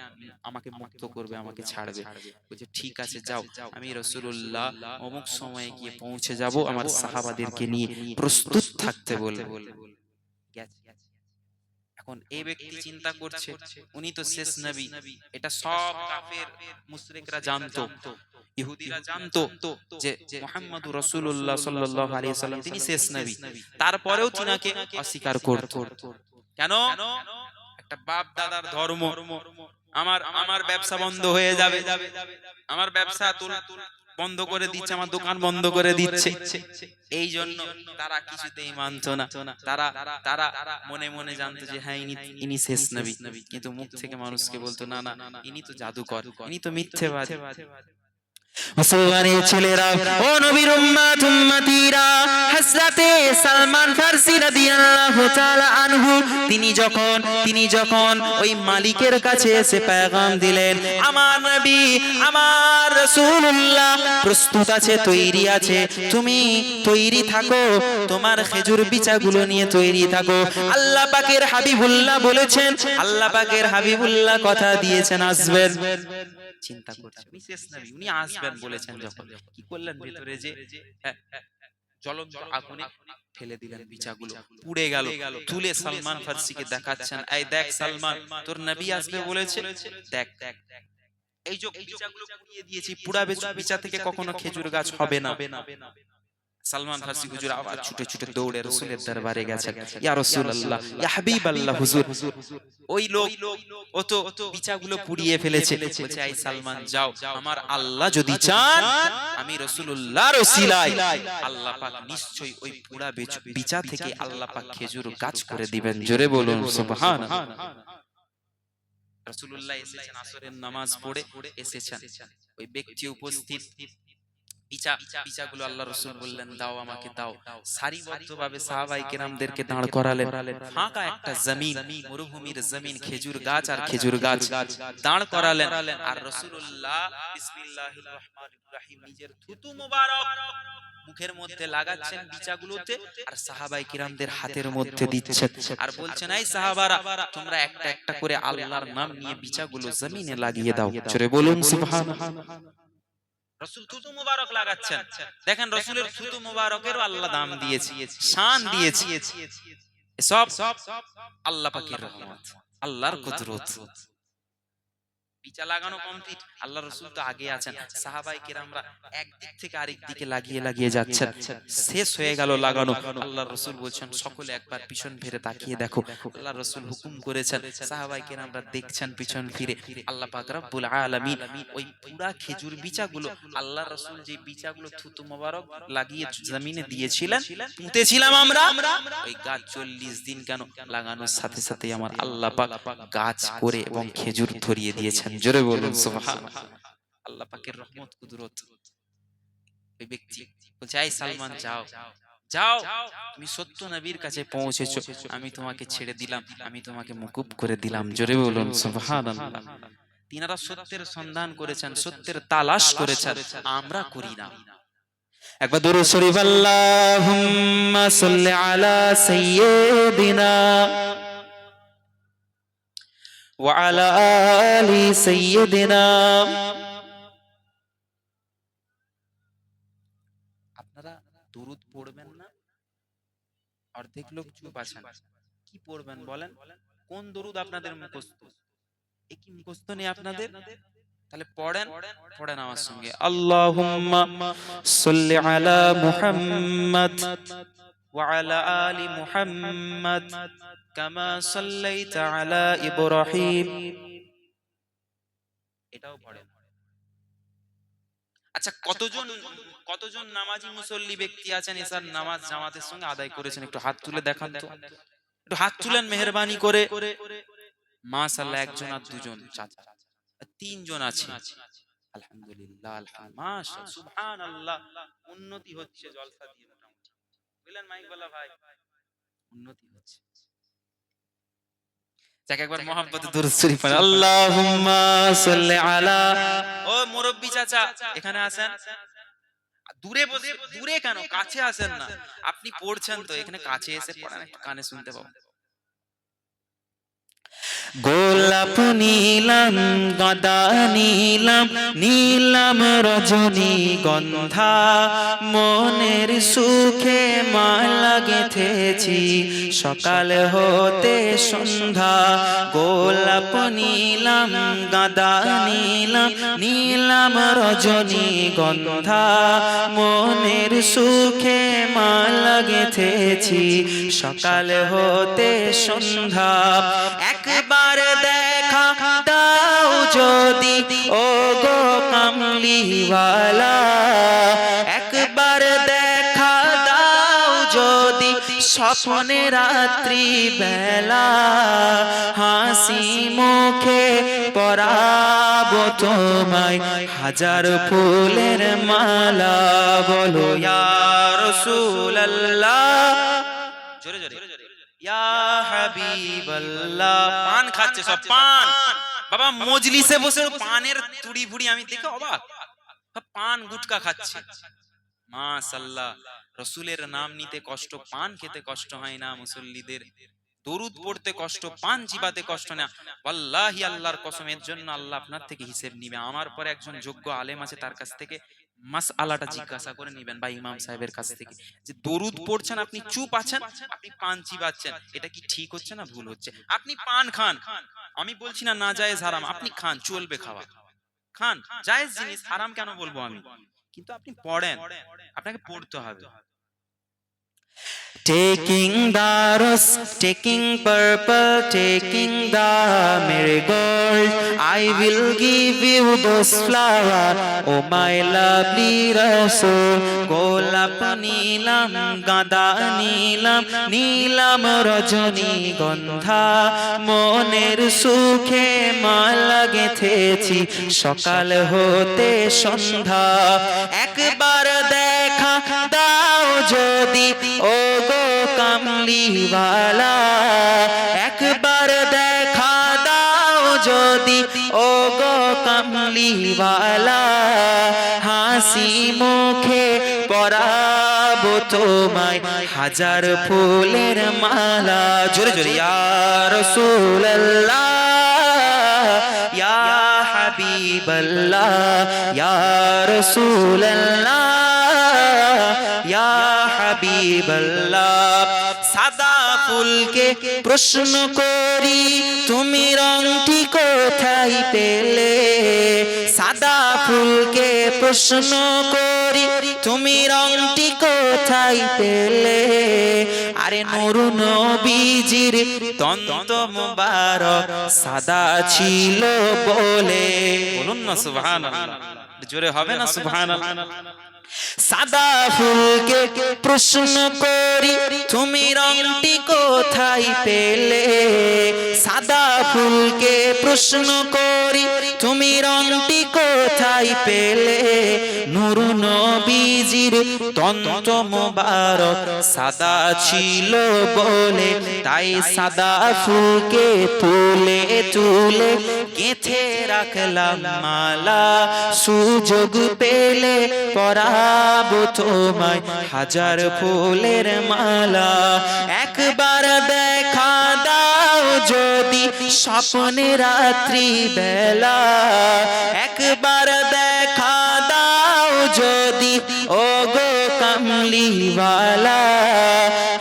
Speaker 2: আমাকে মুক্ত করবে, আমাকে ছাড়বে। বলছে, ঠিক আছে যাও, আমি রাসূলুল্লাহ অমুক সময়ে গিয়ে পৌঁছে যাব, আমার সাহাবাদেরকে নিয়ে প্রস্তুত থাকতে বলবে। গেছে। এখন এই ব্যক্তি চিন্তা করছে, উনি তো শেষ নবী, এটা সব কাফের মুশরিকরা জানতো, ইহুদিরা জানতো যে মুহাম্মদুর রাসূলুল্লাহ সাল্লাল্লাহু আলাইহি ওয়াসাল্লাম তিনি শেষ নবী, তারপরেও তিনাকে অস্বীকার করত। কেন? একটা বাপ দাদার ধর্ম, আমার ব্যবসা বন্ধ হয়ে যাবে, আমার ব্যবসা বন্ধ করে দিচ্ছে, আমার দোকান বন্ধ করে দিচ্ছে, এই জন্য তারা কিছুতেই মানতো না। তারা তারা মনে মনে জানতো যে হ্যাঁ ইনি শেষ নবী, কিন্তু মুখ থেকে মানুষকে বলতো না না, ইনি তো জাদুকর, ইনি তো মিথ্যেবাদী। মুসলমানের ছেলেরা, ও নবীর উম্মত উম্মতিরা, হযরতে সালমান ফারসি রাদিয়াল্লাহু তাআলা আনহু তিনি যখন ওই মালিকের কাছে এসে পেগাম দিলেন, আমার নবী, আমার রাসূলুল্লাহ প্রস্তুত আছে, তৈরি আছে, তুমি তৈরি থাকো, তোমার খেজুর বিচাগুলো নিয়ে তৈরি থাকো। আল্লাহ পাকের হাবিবুল্লাহ বলেছেন, আল্লাহ পাকের হাবিবুল্লাহ কথা দিয়েছেন আসবেন। চিন্তা করছে, উনি শেষ নবী, উনি আসবেন বলেছেন, যখন কি করলেন, ভেতরে যে জ্বলন্ত আগুনে ফেলে দিলেন বিচাগুলো, পুড়ে গেল। তুলে সালমান ফারসিকে দেখাচ্ছেন, এই দেখ সালমান, তোর নবী আসবে বলেছে, দেখ এই যে বিচাগুলো পুড়িয়ে দিয়েছি, পুড়া বিচা থেকে কখনো খেজুর গাছ হবে না। সালমান ফারসি হুজুর আবার ছুটে ছুটে দৌড়ে রাসূলের দরবারে গেছেন, ইয়া রাসূলুল্লাহ, ইয়া হাবিবাল্লাহ, হুজুর ওই লোক ও তো বিচাগুলো পুড়িয়ে ফেলেছে। বলছে, এই সালমান যাও, আমার আল্লাহ যদি চান আমি রাসূলুল্লাহর ওসিলায় আল্লাহ পাক নিশ্চয়ই ওই পুড়া বিচা থেকে আল্লাহ পাক খেজুর গাছ করে দিবেন। জোরে বলুন সুবহানাল্লাহ। রাসূলুল্লাহ এসেছেন, আসরের নামাজ পড়ে এসেছেন, ওই ব্যক্তি উপস্থিত, বিচাগুলো আল্লাহ রাসূল বললেন, দাও আমাকে দাও। সারিবদ্ধভাবে সাহাবায়ে কেরামদেরকে দাঁড় করালেন, ফাঁকা একটা জমিন, মরুভূমির জমিন, খেজুর গাছ আর খেজুর গাছ দাঁড় করালেন। আর রাসূলুল্লাহ বিসমিল্লাহির রহমানির রহিম নিজের থুতু মোবারক মুখের মধ্যে লাগাচ্ছেন বিচাগুলোতে, আর সাহাবায়ে কিরামদের হাতের মধ্যে দিচ্ছেন, আর বলছেন, এই সাহাবারা, তোমরা একটা একটা করে আল্লাহর নাম নিয়ে বিচাগুলো জমিনে লাগিয়ে দাও। জোরে বলুন সুবহানাল্লাহ। রসুল থুতু মুবারক লাগাচ্ছেন, দেখেন রসুলের থুতু মুবারকেরও আল্লাহ দাম দিয়েছে, শান দিয়েছে। সব আল্লাহ পাকের রহমত, আল্লাহর কুদরত। পিচা লাগানো কমপ্লিট, আল্লাহ রসুল তো আগে আছেন, সাহাবায়ে কেরামরা একদিক থেকে আরেক দিকে লাগিয়ে যাচ্ছেন, শেষ হয়ে গেল লাগানো। আল্লাহ রসুল বলছেন সকলে একবার পিছন ফিরে তাকিয়ে দেখো। আল্লাহ রসুল হুকুম করেছেন, সাহাবায়ে কেরামরা দেখছেন পিছন ফিরে। আল্লাহ পাক রব্বুল আলামিন ওই পুরা খেজুর বিচাগুলো, আল্লাহ রসুল যে বিচাগুলো থুতু মোবারক লাগিয়ে জমিনে দিয়েছিলেন, পুঁতেছিলাম আমরা, ওই গাছ 40 দিন কেন লাগানোর সাথে সাথে আমার আল্লাহ পাক গাছ করে এবং খেজুর ধরিয়ে দিয়েছেন। জোরে বলুন সুবহানাল্লাহ। আল্লাহ পাকের রহমত কুদরত। ওই ব্যক্তি বলছে, এই সালমান যাও যাও, তুমি সত্য নবীর কাছে পৌঁছেছো, আমি তোমাকে ছেড়ে দিলাম, আমি তোমাকে মুকুব করে দিলাম। জোরে বলুন সুবহানাল্লাহ। তিনারা সত্যের সন্ধান করেছেন, সত্যের তালাশ করেছেন, আমরা করি না। একবার দুরূদ শরীফ আল্লাহুম্মা সাল্লি আলা সাইয়্যিদিনা ওয়া আলা আলি সাইয়্যিদিনা। আপনারা দুরূদ পড়বেন না, অর্ধেক লোক চুপ আছেন, কি পড়বেন বলেন? কোন দুরূদ আপনাদের মুখস্থ? এই কি মুখস্থ নেই আপনাদের? তাহলে পড়েন, পড়েন আমার সঙ্গে, আল্লাহুম্মা সাল্লি আলা মুহাম্মাদ ওয়া আলা আলি মুহাম্মাদ কামা সাল্লাইতা আলা ইব্রাহিম। এটাও পড়েন। আচ্ছা, কতজন নামাজি মুসল্লি ব্যক্তি আছেন এসার নামাজ জামাতের সঙ্গে আদায় করেছেন? একটু হাত তুলে দেখান তো, একটু হাত তুলেন মেহেরবানি করে। মাশাআল্লাহ, একজন আর দুজন, চাচা তিনজন আছে, আলহামদুলিল্লাহ, আলহামদুলিল্লাহ, মাশাআল্লাহ, সুবহানাল্লাহ। উন্নতি হচ্ছে জলসা দিয়ে, মোটামুটি বুঝলেন মাইকওয়ালা ভাই, উন্নতি হচ্ছে। যাকে একবার মহব্বতে দুরূদ শরীফ পড়েন, আল্লাহুম্মা সাল্লি আলা। ও মুরব্বি চাচা এখানে আছেন, দূরে বসে, দূরে কেন, কাছে আসেন না, আপনি পড়ছেন তো, এখানে কাছে এসে পড়েন, একটু কানে শুনতে পাবো। গোলাপ নীলাম, গাঁদা নীলাম, নীলাম রজনী গন্ধা, মনের সুখে মালা গেঁথেছি সকাল হতে সন্ধ্যা। গোলাপ নীলাম, গাঁদা নীলাম, নীলাম রজনী গন্ধা, মনের সুখে মালা গেঁথেছি সকাল হতে সন্ধ্যা। একবার দেখা দাও যদি ও গো কামলিওয়ালা, একবার দেখা দাও যদি স্বপ্নে রাত্রি বেলা, হাসি মুখে পরাবো তোমায় হাজার ফুলের মালা। বলো ইয়া রাসূলুল্লাহ, জোরে জোরে, ইয়া হাবিবাল্লাহ। পান খাচ্ছে সব, পান। বাবা মজলিসে বসে পানের তুড়ি ফুড়ি আমি দেখে অবাক, পান গুটকা খাচ্ছে। মাশাআল্লাহ, রাসূলের নাম নিতে কষ্ট, পান খেতে কষ্ট হয় না মুসল্লিদের, দরুদ পড়তে কষ্ট, পান চিবাতে কষ্ট না। ওয়াল্লাহি আল্লাহর কসম, এর জন্য আল্লাহ আপনার থেকে হিসেব নিবে। আমার পরে একজন যোগ্য আলেম আছে, তার কাছ থেকে মাসআলাটা জিজ্ঞাসা করে নেবেন, বা ইমাম সাহেবের কাছ থেকে, যে দরুদ পড়ছেন, আপনি চুপ আছেন, আপনি পান চিবাচ্ছেন, এটা কি ঠিক হচ্ছে না ভুল হচ্ছে? আপনি পান খান, আমি বলছি না না জায়েজ হারাম, আপনি খান, চলবে খাওয়া, খান, জায়েজ জিনিস, হারাম কেন বলবো আমি? কিন্তু আপনি পড়েন, আপনাকে পড়তে হবে। Taking the rose, taking purple, taking the marigold, I will give you those flowers, oh my lovely Rasul. গোলাপ নীলাম, গাঁদা নীলাম, নীলাম রজনী গন্ধা, মনের সুখে মালা গেঁথেছি সকাল হতে সন্ধ্যা। একবার দেখা দাও যদি ও গো কামলিওয়ালা, একবার দেখা দাও যদি ও গো কামলিওয়ালা, হাসি মুখে পরাবো তোমায় হাজার ফুলের মালা। জোরে জোরে, ইয়া রাসূলুল্লাহ, ইয়া হাবিবাল্লাহ ইয়া রাসূলুল্লাহ ইয়া হাবিবাল্লাহ সাদা ফুলকে প্রশ্ন করি তুমি রংটি কোথায় পেলে সাদা ফুলকে প্রশ্ন করি তুমি রংটি কোথায় পেলে আরে নূর নবীজির তন্ত মুবারক সাদা ছিল বলে বলুন না সুবহানাল্লাহ জোরে হবে না সুবহানাল্লাহ সাদা ফুলকে প্রশ্ন করি তুমি রংটি কোথায় পেলে সাদা ফুলকে প্রশ্ন করি তুমি রংটি কোথায় পেলে নূর নবীজির তন্ত মুবারক সাদা ছিল বলে তাই সাদা ফুলকে তুলে তুলে গেঁথে রাখলাম মালা সুযোগ পেলে পরাবো তোমায় হাজার ফুলের মালা একবার দেখা দাও যদি স্বপ্নে রাত্রি বেলা একবার দেখা দাও যদি ও গো কামলিওয়ালা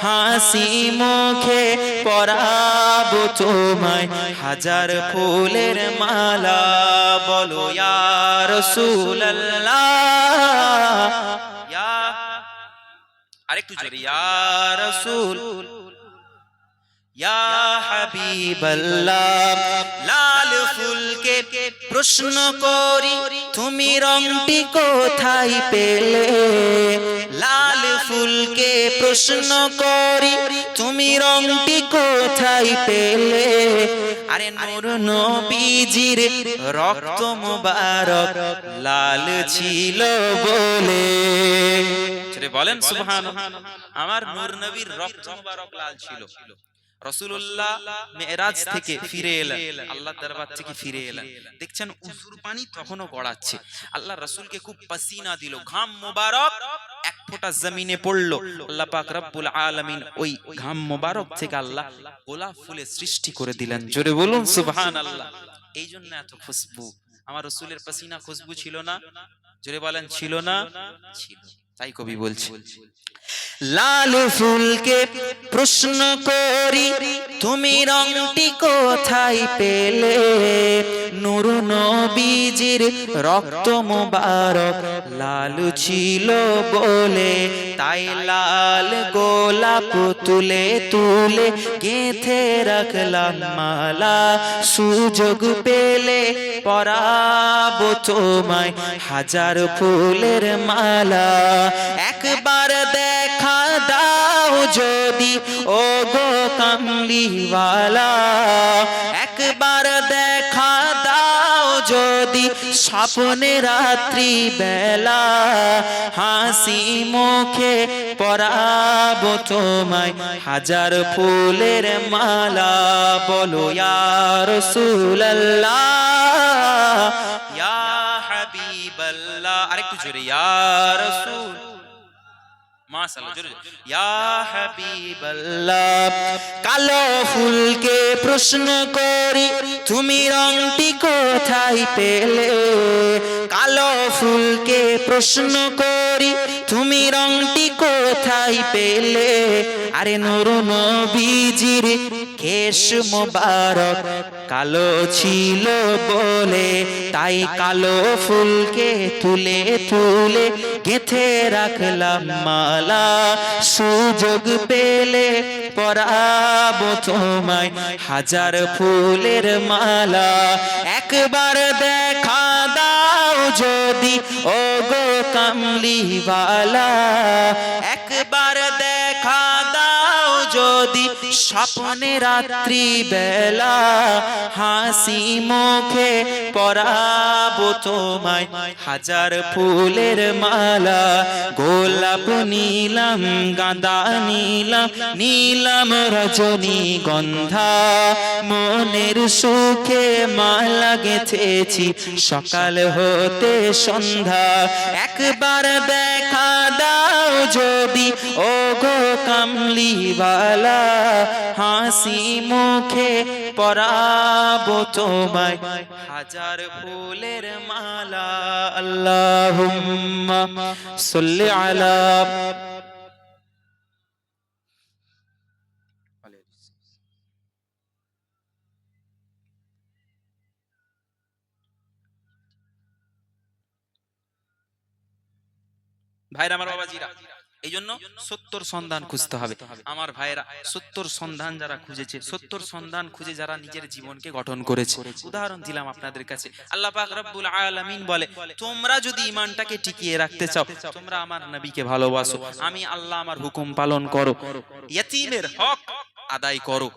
Speaker 2: হাসি মুখে পরাবো তোমায় হাজার ফুলের মালা বলো ইয়া রাসূলুল্লাহ ইয়া আরেকটু জোরে ইয়া রাসূল ইয়া হাবিবাল্লাহ লাল ফুলকে প্রশ্ন করি তুমি রংটি কোথায় পেলে লাল ফুলকে প্রশ্ন করি তুমি রংটি কোথায় পেলে আরে নূর নবীজির রক্ত মুবারক লাল ছিল বলে বলেন সুবহানাল্লাহ আমার নূর নবীর রক্ত মুবারক লাল ছিল রাসূলুল্লাহ মেরাজ থেকে ফিরে এলেন আল্লাহর দরবার থেকে ফিরে এলেন দেখছেন উজুর পানি তখনও গড়াচ্ছে আল্লাহ রাসূলকে খুব পাসিনা দিল ঘাম মুবারক এক ফোঁটা জমিনে পড়লো আল্লাহ পাক রব্বুল আলামিন ওই ঘাম মুবারক থেকে আল্লাহ গোলাপ ফুলের সৃষ্টি করে দিলেন জোরে বলুন সুবহানাল্লাহ এইজন্য এত খুশবু আমার রাসূলের পাসিনা খুশবু ছিল না জোরে বলেন ছিল না ছিল তাই কবি বলছে লাল ফুলকে প্রশ্ন করি তুমি রংটি কোথায় পেলে নূর নবীজির রক্ত মুবারক লাল ছিল বলে তাই লাল গোলাপ তুলে তুলে গেঁথে রাখলাম মালা সুযোগ পেলে পরাবো তোমায় হাজার ফুলের মালা একবার দেখা দাও যদি ও গো কামলিওয়ালা একবার দেখা দাও যদি স্বপ্নে রাত্রি বেলা হাসি মুখে পরাবো তোমায় হাজার ফুলের মালা বলো ইয়া রাসূলুল্লাহ ইয়া হাবিবাল্লাহ আরেকটু জোরে ইয়া রাসূল মাশাআল্লাহ জোরে ইয়া হাবিবাল্লাহ কালো ফুলকে প্রশ্ন করি তুমি রংটি কোথায় পেলে কালো ফুলকে প্রশ্ন করি তুমি রংটি কোথায় পেলে আরে নূর নবীজির কেশ মুবারক কালো ছিল বলে তাই কালো ফুলকে তুলে তুলে গেঁথে রাখলাম মালা সুযোগ পেলে পরাবো তোমায় হাজার ফুলের মালা একবার দেখা দাও যদি ও গো কামলিওয়ালা একবার দেখা দাও যদি স্বপ্নে রাত্রি বেলা হাসি মুখে পরাবো তোমায় হাজার ফুলের মালা গোলাপ নীলাম গাঁদা নীলাম নীলাম রজনীগন্ধা মনের সুখে মালা গেঁথেছি সকাল হতে সন্ধ্যা একবার দেখা দাও যদি ও গো কামলিওয়ালা হাসি মুখে পরাবো তোমায় হাজার ফুলের মালা আল্লাহুম্মা সাল্লি আলা ভাইরা আমার বাবাজিরা এই জন্য সত্যর সন্ধান খুঁজতে হবে আমার ভাইরা সত্যর সন্ধান যারা খুঁজেছে সত্যর সন্ধান খুঁজে যারা নিজের জীবনকে গঠন করেছে উদাহরণ দিলাম আপনাদের কাছে আল্লাহ পাক রব্বুল আলামিন বলে তোমরা যদি ঈমানটাকে টিকিয়ে রাখতে চাও তোমরা আমার নবীকে ভালোবাসো আমি আল্লাহ আমার হুকুম পালন করো ইয়তীমের হক আদায় করো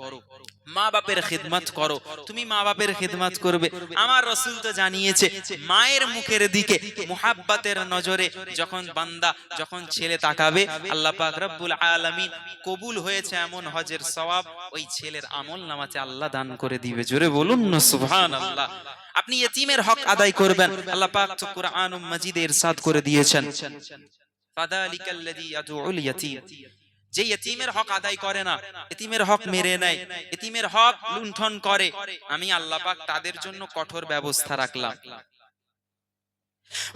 Speaker 2: মা বাপের খিদমত করো তুমি মা বাপের খিদমত করবে আমার রাসূল তো জানিয়েছে মায়ের মুখের দিকে মুহাব্বতের নজরে যখন বান্দা যখন ছেলে তাকাবে আল্লাহ পাক রব্বুল আলামিন কবুল হয়েছে এমন হজের সওয়াব ওই ছেলের আমলনামাতে আল্লাহ দান করে দিবে জোরে বলুন না সুবহানাল্লাহ আপনি ইয়তীমের হক আদায় করবেন আল্লাহ পাক তো কুরআনুল মাজিদে ইরশাদ করে দিয়েছেন ফাদালিকাল্লাযী ইয়াদউল ইয়তীম যে ইয়তীমের হক আদায় করে না ইয়তীমের হক মেরে নেয় ইয়তীমের হক লুণ্ঠন করে আমি আল্লাহ পাক তাদের জন্য কঠোর ব্যবস্থা রাখলাম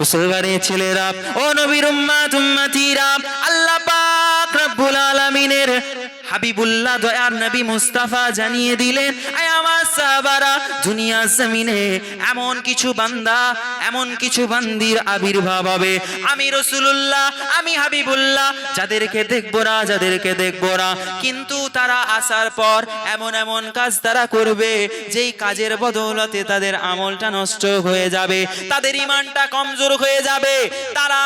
Speaker 2: মুসলমানের ছেলেরা ও নবীর উম্মত উম্মতিরা আল্লাহ পাক রব্বুল আলামিনের হাবিবুল্লাহ দয়ার নবী মুস্তাফা জানিয়ে দিলেন আয় আমার সাহাবারা দুনিয়া জমিনে এমন কিছু বান্দা এমন কিছু বান্দির আবির্ভাব হবে আমি রাসূলুল্লাহ আমি হাবিবুল্লাহ যাদেরকে দেখব না কিন্তু তারা আসার পর এমন এমন কাজ তারা করবে যেই কাজের বদৌলতে তাদের আমলটা নষ্ট হয়ে যাবে তাদের ঈমানটা কমজোর হয়ে যাবে তারা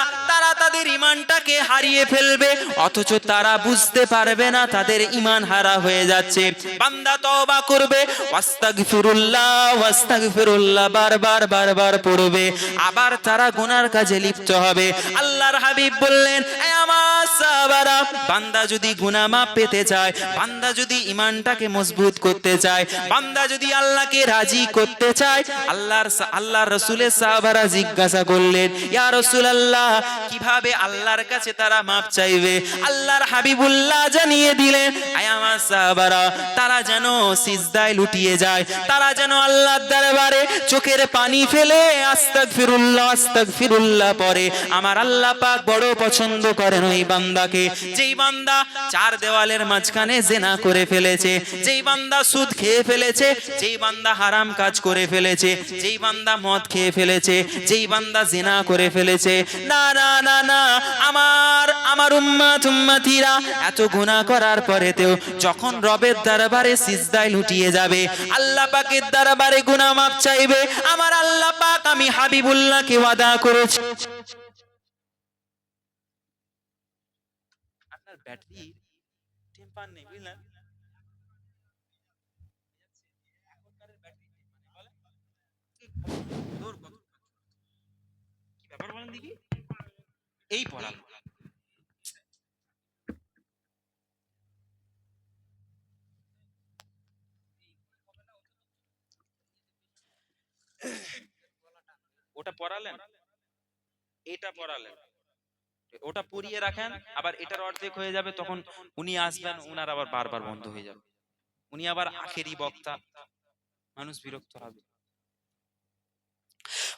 Speaker 2: তাদের ঈমানটাকে হারিয়ে ফেলবে অথচ তারা বুঝতে পারবে না তাদের ঈমান হারা হয়ে যাচ্ছে বান্দা তওবা করবে ওয়াস্তাগফিরুল্লাহ বারবার পড়বে আবার তারা গুনার কাজে লিপ্ত হবে আল্লাহর হাবিব বললেন এ আমার সাহাবারা বান্দা যদি গুনাহ মাফ পেতে চায় বান্দা যদি ঈমানটাকে মজবুত করতে চায় বান্দা যদি আল্লাহকে রাজি করতে চায় আল্লাহর রাসূলের সাহাবারা জিজ্ঞাসা করলেন ইয়া রাসূলুল্লাহ কিভাবে আল্লাহর কাছে তারা মাপ চাইবে আল্লাহর হাবিবুল্লাহ জানিয়ে দিলেন আয় আমার সাহাবারা তারা যেন সিজদায় লুটিয়ে যায় তারা যেন আল্লাহর দরবারে চোখের পানি ফেলে আস্তাগফিরুল্লাহ পড়ে আমার আল্লাহ পাক বড় পছন্দ করেন ওই বান্দাকে যেই বান্দা চার দেওয়ালের মাঝখানে জিনা করে ফেলেছে যেই বান্দা সুদ খেয়ে ফেলেছে যেই বান্দা হারাম কাজ করে ফেলেছে যেই বান্দা মদ খেয়ে ফেলেছে যেই বান্দা জিনা করে ফেলেছে না না না না আমার উম্মতিরা এত গুনাহ করার পরেতেও যখন রবের দরবারে সিজদায় লুটিয়ে যাবে আল্লাহ পাকের দরবারে গুনাহ মাফ চাইবে আমার আল্লাহ পাক আমি হাবিবুল্লাহকে ওয়াদা করেছি আপনার ব্যাটারি টেম্পার নেই বুঝলেন এখনকারের ব্যাটারি বলে কি ব্যাপার বলেন দেখি এই পড়াল ওটা পড়ালেন এটা পড়ালেন ওটা পড়িয়ে রাখেন আবার এটার অর্ধেক হয়ে যাবে তখন উনি আসবেন উনার আবার বারবার বন্ধ হয়ে যাবে উনি আবার আখেরি বক্তা মানুষ বিরক্ত হবে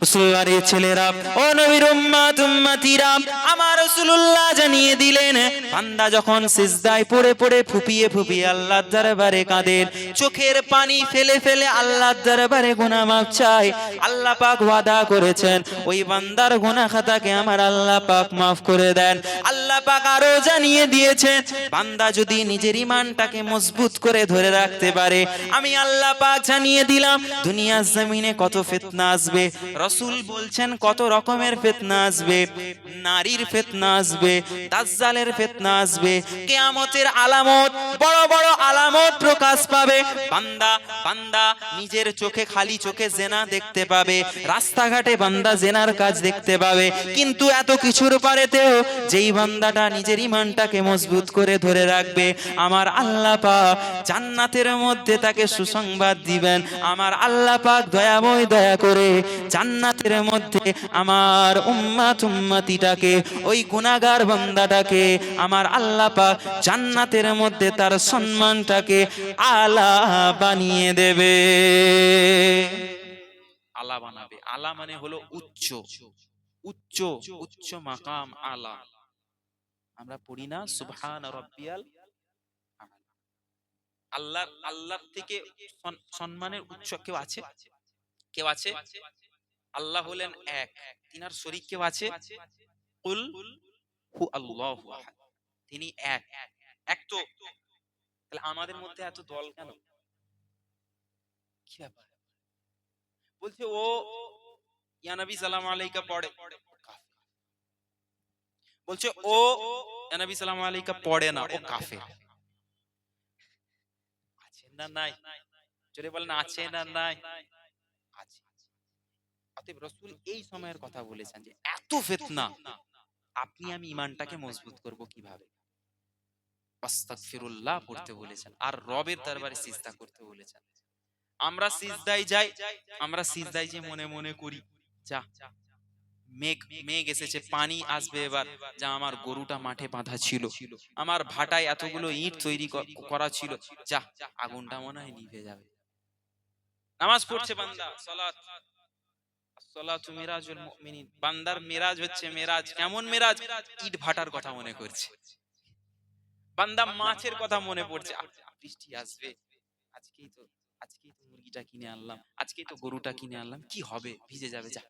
Speaker 2: মুসলমানের ছেলেরা ও নবীর উম্মত উম্মতিরা আমার রাসূলুল্লাহ জানিয়ে দিলেন বান্দা যখন সিজদায় পড়ে ফুপিয়ে আল্লাহর দরবারে কাঁদে চোখের পানি ফেলে আল্লাহর দরবারে গুনাহ মাফ চায় আল্লাহ পাক ওয়াদা করেছেন ওই বান্দার গুনাহ খাতাকে আমার আল্লাহ পাক মাফ করে দেন আল্লাহ পাক আরো জানিয়ে দিয়েছেন বান্দা যদি নিজের ঈমানটাকে মজবুত করে ধরে রাখতে পারে আমি আল্লাহ পাক জানিয়ে দিলাম দুনিয়ার জমিনে কত ফিতনা আসবে রাসূল বলছেন কত রকমের ফিতনা আসবে নারীর ফিতনা আসবে দাজ্জালের ফিতনা আসবে কিয়ামতের আলামত বড় বড় আলামত প্রকাশ পাবে বান্দা নিজের চোখে খালি চোখে জিনা দেখতে পাবে রাস্তাঘাটে বান্দা জিনার কাজ দেখতে পাবে কিন্তু এত কিছুর পরেতেও যেই বান্দাটা নিজের ঈমানটাকে মজবুত করে ধরে রাখবে আমার আল্লাহ পাক জান্নাতের মধ্যে তাকে সুসংবাদ দিবেন আমার আল্লাহ পাক দয়াময় দয়া করে জান্নাত জান্নাতের মধ্যে আমার উম্মতিটাকে, ওই গুনাহগার বান্দাটাকে আমার আল্লাহ পাক জান্নাতের মধ্যে তার সম্মানটাকে আলা বানিয়ে দেবে। আলা বানাবে। আলা মানে হলো উচ্চ, উচ্চ, উচ্চ মাকাম আলা। আমরা পড়ি না সুবহান রাব্বিয়াল আলা। আল্লাহর থেকে সম্মানের উচ্চ কেউ আছে? কেউ আছে? আল্লাহ হলেন এক, তিনার শরীক কেউ আছে? কুল হু আল্লাহু আহাদ, তিনি এক, এক তো। তাহলে আমাদের মধ্যে এত দল কেন? কি ব্যাপার? বলছে ও ইয়া নবী সালাম আলাইকা পড়ে, বলছে ও ইয়া নবী সালাম আলাইকা পড়ে না, ও কাফের। আছে না নাই? জোরে বলেন আছে না নাই? আছে। অতএব রাসূল এই সময়ের কথা বলেছেন যে এত ফিতনা, আপনি আমি ঈমানটাকে মজবুত করব কিভাবে? আস্তাগফিরুল্লাহ পড়তে বলেছেন, আর রবের দরবারে সিজদা করতে বলেছেন। আমরা সিজদায় যাই, আমরা সিজদায় যে মনে মনে করি যা মেঘ মেঘ এসেছে, পানি আসবে এবার, যা আমার গরুটা মাঠে বাঁধা ছিল, আমার ভাটায় এতগুলো ইট তৈরি করা ছিল, যা আগুনটা মনে হয় নিভে যাবে। নামাজ পড়ছে বান্দা, সালাত, সালাতু মিরাজুল মুমিনিন, বান্দার মিরাজ হচ্ছে মিরাজ। কেমন মিরাজ? ইট ভাটার কথা মনে করছে। বান্দা মাছের কথা মনে পড়ছে, বৃষ্টি আসবে, আজকেই তো মুরগিটা কিনে আনলাম, আজকেই তো গরুটা কিনে আনলাম, কি হবে, ভিজে যাবে, যা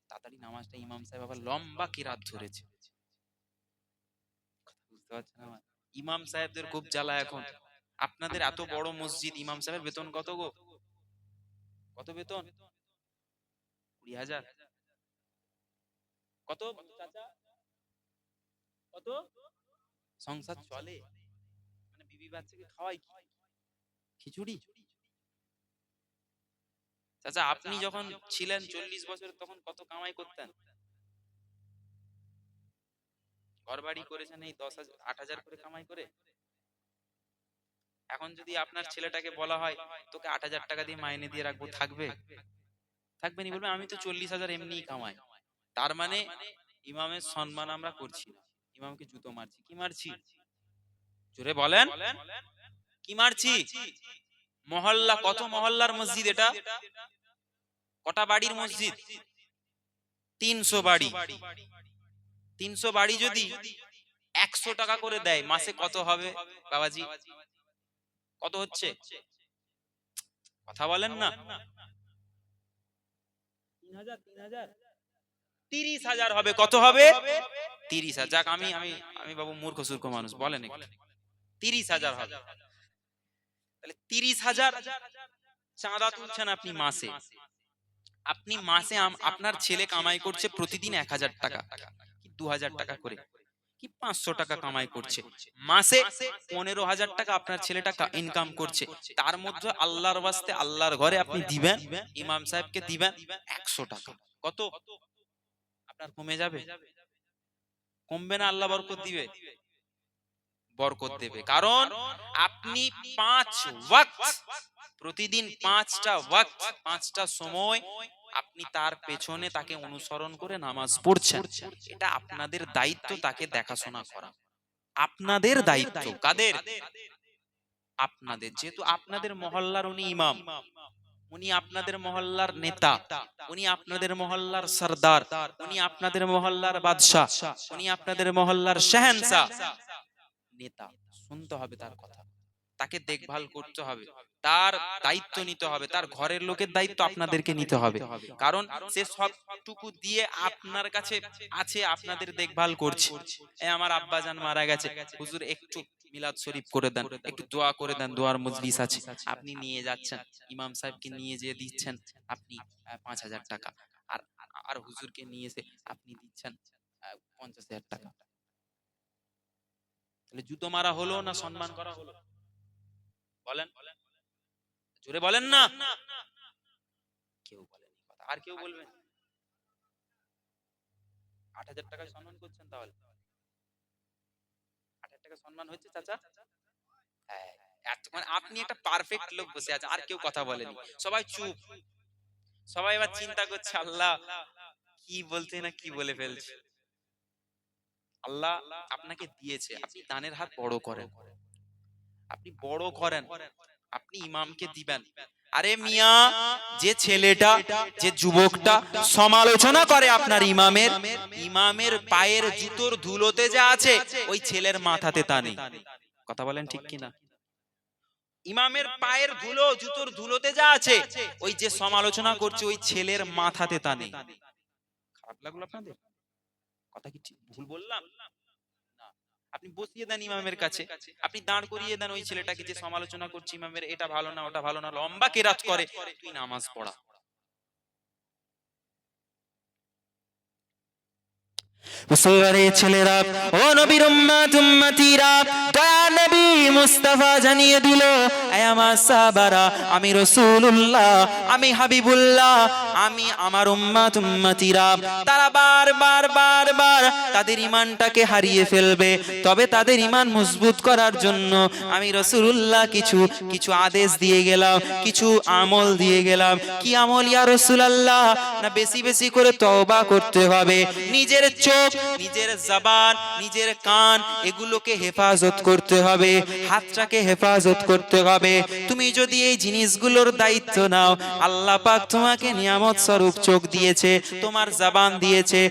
Speaker 2: তাড়াতাড়ি নামাজটা। ইমাম সাহেব আবার লম্বা কিরাত ধরেছে। বুঝতে পারছেন আমার? ইমাম সাহেবদের খুব জ্বালা এখন। আপনাদের এত বড় মসজিদ, ইমাম সাহেবের বেতন কত গো? কত বেতন? 20,000? কত চাচা? কত? সংসার চলে? মানে বিবি বাচ্চাকে খাওয়াই কি? খিচুড়ি? চাচা আপনি যখন ছিলেন 40 বছর, তখন কত কামাই করতেন? ঘর বাড়ি করেছেন এই 10,000 8,000 করে কামাই করে। এখন যদি আপনার ছেলেটাকে বলা হয় তোকে 8,000 টাকা দিয়ে মাইনে দিয়ে রাখবো, থাকবে? থাকবে নি, বলবে আমি তো 40,000 এমনিই কামাই। তার মানে ইমামের সম্মান আমরা করছি না, ইমামকে জুতো মারছি। কি মারছি? জোরে বলেন, কি মারছি? মহল্লা, কত মহল্লার মসজিদ এটা? কটা বাড়ির মসজিদ? 300 বাড়ি। 300 বাড়ি যদি 100 টাকা করে দেয়, মাসে কত হবে বাবাজি? কত হচ্ছে? কথা বলেন না। 30,000 হবে। কত হবে? 30,000। যাক, আমি বাবু মূর্খ সূর্খ মানুষ, বলেন একটু। 30,000 হবে। তাহলে 30,000 চাঁদা তুলছেন আপনি মাসে। আপনি মাসে আপনার ছেলে কামাই করছে প্রতিদিন 1,000 টাকা, কি 2,000 টাকা করে, কি 500 টাকা কামাই করছে। মাসে 15,000 টাকা আপনার ছেলেটা ইনকাম করছে। তার মধ্যে আল্লাহর ওয়াস্তে আল্লাহর ঘরে আপনি দিবেন, ইমাম সাহেবকে দিবেন 100 টাকা। কত? আপনার কমে যাবে? কমবে না, আল্লাহ বরকত দিবে, বরকত দেবে। কারণ আপনি 5 ওয়াক্ত, প্রতিদিন 5টা ওয়াক্ত, 5টা সময় আপনি তার পেছনে তাকে অনুসরণ করে নামাজ পড়ছেন। এটা আপনাদের দায়িত্ব, তাকে দেখাশোনা করা আপনাদের দায়িত্ব। কাদের? আপনাদের। যেহেতু আপনাদের মহল্লার উনি ইমাম, উনি আপনাদের মহল্লার নেতা, উনি আপনাদের মহল্লার সরদার, উনি আপনাদের মহল্লার বাদশা, উনি আপনাদের মহল্লার শাহেনশাহ। নেতা, শুনতে হবে তার কথা, তাকে দেখভাল করতে হবে, তার দায়িত্ব নিতে হবে, তার ঘরের লোকের দায়িত্ব আপনাদেরকে নিতে হবে। কারণ সে সবটুকু দিয়ে আপনার কাছে আছে, আপনাদের দেখভাল করছে। এই আমার আব্বাজান মারা গেছে, হুজুর একটু মিলাদ শরীফ করে দেন, একটু দোয়া করে দেন, দোয়ার মজলিস আছে। আপনি নিয়ে যাচ্ছেন, ইমাম সাহেবকে নিয়ে যেয়ে দিচ্ছেন আপনি 5,000 টাকা, আর আর হুজুরকে নিয়ে এসে আপনি দিচ্ছেন 50,000 টাকা। তাহলে জুতো মারা হলো না সম্মান করা হলো? বলেন, জোরে বলেন না। কেউ বলেন কথা, আর কেউ বলবেন? 8,000 টাকায় সম্মান করছেন, তাহলে 8,000 টাকা সম্মান হচ্ছে চাচা? হ্যাঁ, মানে আপনি একটা পারফেক্ট লোক বসে আছে, আর কেউ কথা বলেনি, সবাই চুপ। সবাই এবার চিন্তা করছে আল্লাহ কি বলতে না কি বলে ফেলছে। আল্লাহ আপনাকে দিয়েছে, আপনি দানের হাত বড় করেন, আপনি বড় করেন, আপনি ইমামকে দিবেন। আরে মিয়া, যে ছেলেটা, যে যুবকটা সমালোচনা করে আপনার ইমামের, ইমামের পায়ের জুতোর ধুলোতে যা আছে ওই ছেলের মাথাতে তা নেই। কথা বলেন ঠিক কিনা? ইমামের পায়ের ধুলো, জুতোর ধুলোতে যা আছে ওই যে সমালোচনা করছে ওই ছেলের মাথাতে তা নেই। খারাপ লাগলো আপনাদের? কথা কি ঠিক ভুল বললাম? না। আপনি বসিয়ে দেন ইমামের কাছে, আপনি দাঁড় করিয়ে দেন ওই ছেলেটাকে যে সমালোচনা করছে ইমামের, এটা ভালো না ওটা ভালো না, লম্বা কেরাত করে, তুই নামাজ পড়া। মুসলমানের ছেলেরা, ও নবীর উম্মত উম্মতিরা, দয়া নবী মুস্তাফা জানিয়ে দিল, এ আমার সাহাবারা, আমি রাসূলুল্লাহ, আমি হাবিবুল্লাহ, আমি আমার উম্মত উম্মতিরা তারা বারবার তাদের ঈমানটাকে হারিয়ে ফেলবে। তবে তাদের ঈমান মজবুত করার জন্য আমি রাসূলুল্লাহ কিছু আদেশ দিয়ে গেলাম, কিছু আমল দিয়ে গেলাম। কি আমল ইয়া রাসূলুল্লাহ? না বেশি বেশি করে তওবা করতে হবে, নিজের চোখ, নিজের জবান, নিজের কান এগুলোকে হেফাজত করতে হবে, হাতটাকে হেফাজত করতে হবে। তুমি যদি এই জিনিসগুলোর দায়িত্ব নাও, আল্লাহ পাক তোমাকে নিয়ামত স্বরূপ চোখ দিয়েছে, তোমার জবান দিয়েছে,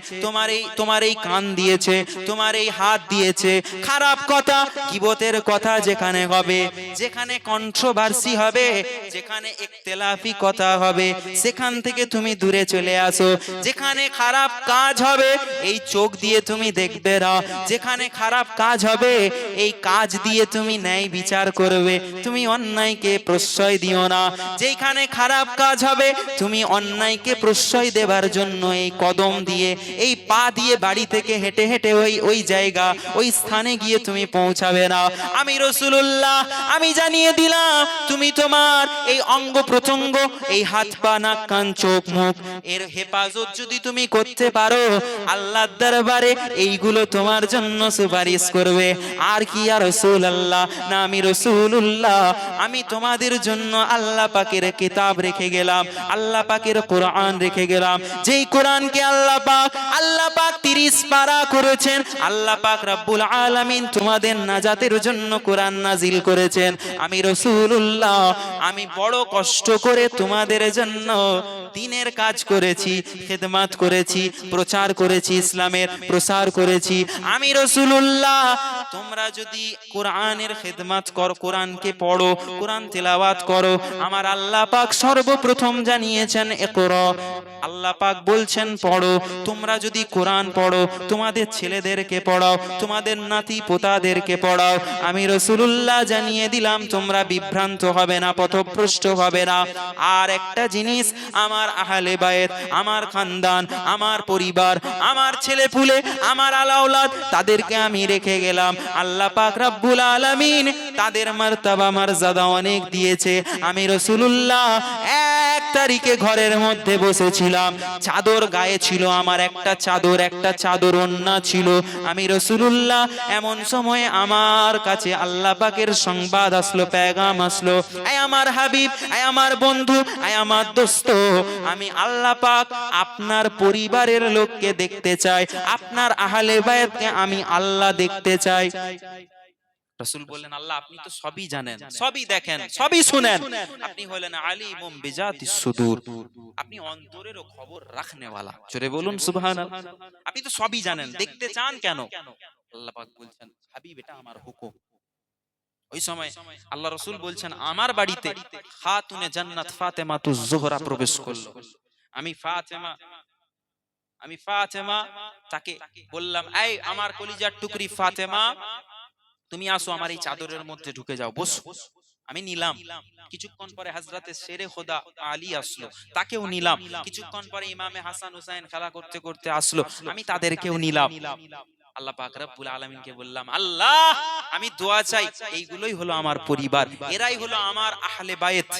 Speaker 2: তোমার এই কান দিয়েছে, তোমার এই হাত দিয়েছে। খারাপ কথা, গীবতের কথা যেখানে হবে, যেখানে কন্ট্রোভার্সি হবে, যেখানে ইখতিলাফি কথা হবে, সেখান থেকে তুমি দূরে চলে আসো। যেখানে খারাপ কাজ হবে এই চোখ দিয়ে তুমি দেখবে না, যেখানে খারাপ কাজ হবে এই কাজ দিয়ে তুমি ন্যায় বিচার করবে, তুমি অন্যায়কে প্রশ্রয় দিও না। যেখানে খারাপ কাজ হবে তুমি অন্যায়কে প্রশ্রয় দেবার জন্য এই কদম দিয়ে, এই পা দিয়ে বাড়ি থেকে হেঁটে হেঁটে ওই জায়গা, ওই স্থানে গিয়ে তুমি পৌঁছাবে না। আমি রাসূলুল্লাহ, আমি জানিয়ে দিলাম, তুমি তোমার এই অঙ্গ প্রত্যঙ্গ, এই হাত পা নাক কান চোখ মুখ এর হেফাজত যদি তুমি করতে পারো, আল্লাহর দরবারে এইগুলো তোমার জন্য সুপারিশ করবে। আর কি ইয়া রাসূলুল্লাহ? না আমি রাসূলুল্লাহ, আমি তোমাদের জন্য আল্লাহ পাকের কিতাব রেখে গেলাম, আল্লাহ পাকের কোরআন রেখে গেলাম, যেই কোরআনকে আল্লাহ পাক 30 পারা করেছেন। আল্লাহ পাক রব্বুল আলামিন তোমাদের নাজাতের জন্য কোরআন নাজিল করেছেন। আমি রাসূলুল্লাহ, আমি বড় কষ্ট করে তোমাদের জন্য দ্বীনের কাজ করেছি, খেদমত করেছি, প্রচার করেছি, ইসলামের প্রসার করেছি। আমি রাসূলুল্লাহ, তোমরা যদি কোরআনের খেদমত করো, কোরআনকে পড়ো, কোরআন তেলাওয়াত করো, আমার আল্লাহ পাক সর্বপ্রথম জানিয়েছেন ইকরা। আল্লাহ পাক বলছেন পড়ো। তোমরা যদি কোরআন পড়ো, তোমাদের ছেলেদেরকে পড়াও, তোমাদের নাতি পোতাদেরকে পড়াও, আমি রাসূলুল্লাহ জানিয়ে দিলাম তোমরা বিভ্রান্ত হবে না, পথভ্রষ্ট হবে না। আর একটা জিনিস, আমার আহলে বায়ত, আমার খানদান, আমার পরিবার, আমার ছেলেপুলে, আমার আলাওলাদ, তাদেরকে আমি রেখে গেলাম। আল্লাহ পাক রব্বুল আলামিন তাদের মারতাবা মর্যাদা অনেক দিয়েছে। আমি রাসূলুল্লাহ 1 তারিখে ঘরের মধ্যে বসেছিলাম, চাদর গায়ে ছিল আমার, একটা চাদর ওন্না ছিল। আমি রাসূলুল্লাহ, এমন সময় আমার কাছে আল্লাহ পাকের সংবাদ আসলো, পেগাম আসলো, আয় আমার হাবিব, আয় আমার বন্ধু, আয় আমার দোস্ত, আমি আল্লাহ পাক আপনার পরিবারের লোককে দেখতে চাই, আপনার আহলে বায়তকে আমি আল্লাহ দেখতে চাই। রাসূল বললেন, আল্লাহ আপনি তো সবই জানেন, সবই দেখেন, সবই শুনেন, আপনি হলেন আলিমুম বিজাতিস সুদূর, আপনি অন্তরেরও খবর রাখনেওয়ালা। জোরে বলুন সুবহানাল্লাহ। আপনি তো সবই জানেন, দেখতে চান কেন? আল্লাহ পাক বলছেন, হাবিব এটা আমার হুকুম। ওই সময় আল্লাহ রাসূল বলছেন, আমার বাড়িতে খাতুনে জান্নাত ফাতেমাতুজ জোহরা প্রবেশ করলো। আমি ফাতেমা তাকে বললাম, এই আমার কলিজার টুকরি ফাতেমা, তুমি আসো, আমার এই চাদরের মধ্যে ঢুকে যাও, বসো। আমি নিলাম। কিছুক্ষণ পরে হযরতে শেরে খোদা আলী আসলো, তাকেও নিলাম। কিছুক্ষণ পরে ইমামে হাসান হুসাইন খেলা করতে করতে আসলো, আমি তাদেরকেও নিলাম। আল্লাহ পাক রব্বুল আলামিনকে বললাম, আল্লাহ আমি দোয়া চাই, এইগুলোই হলো আমার পরিবার, এরাই হলো আমার আহলে বায়েত।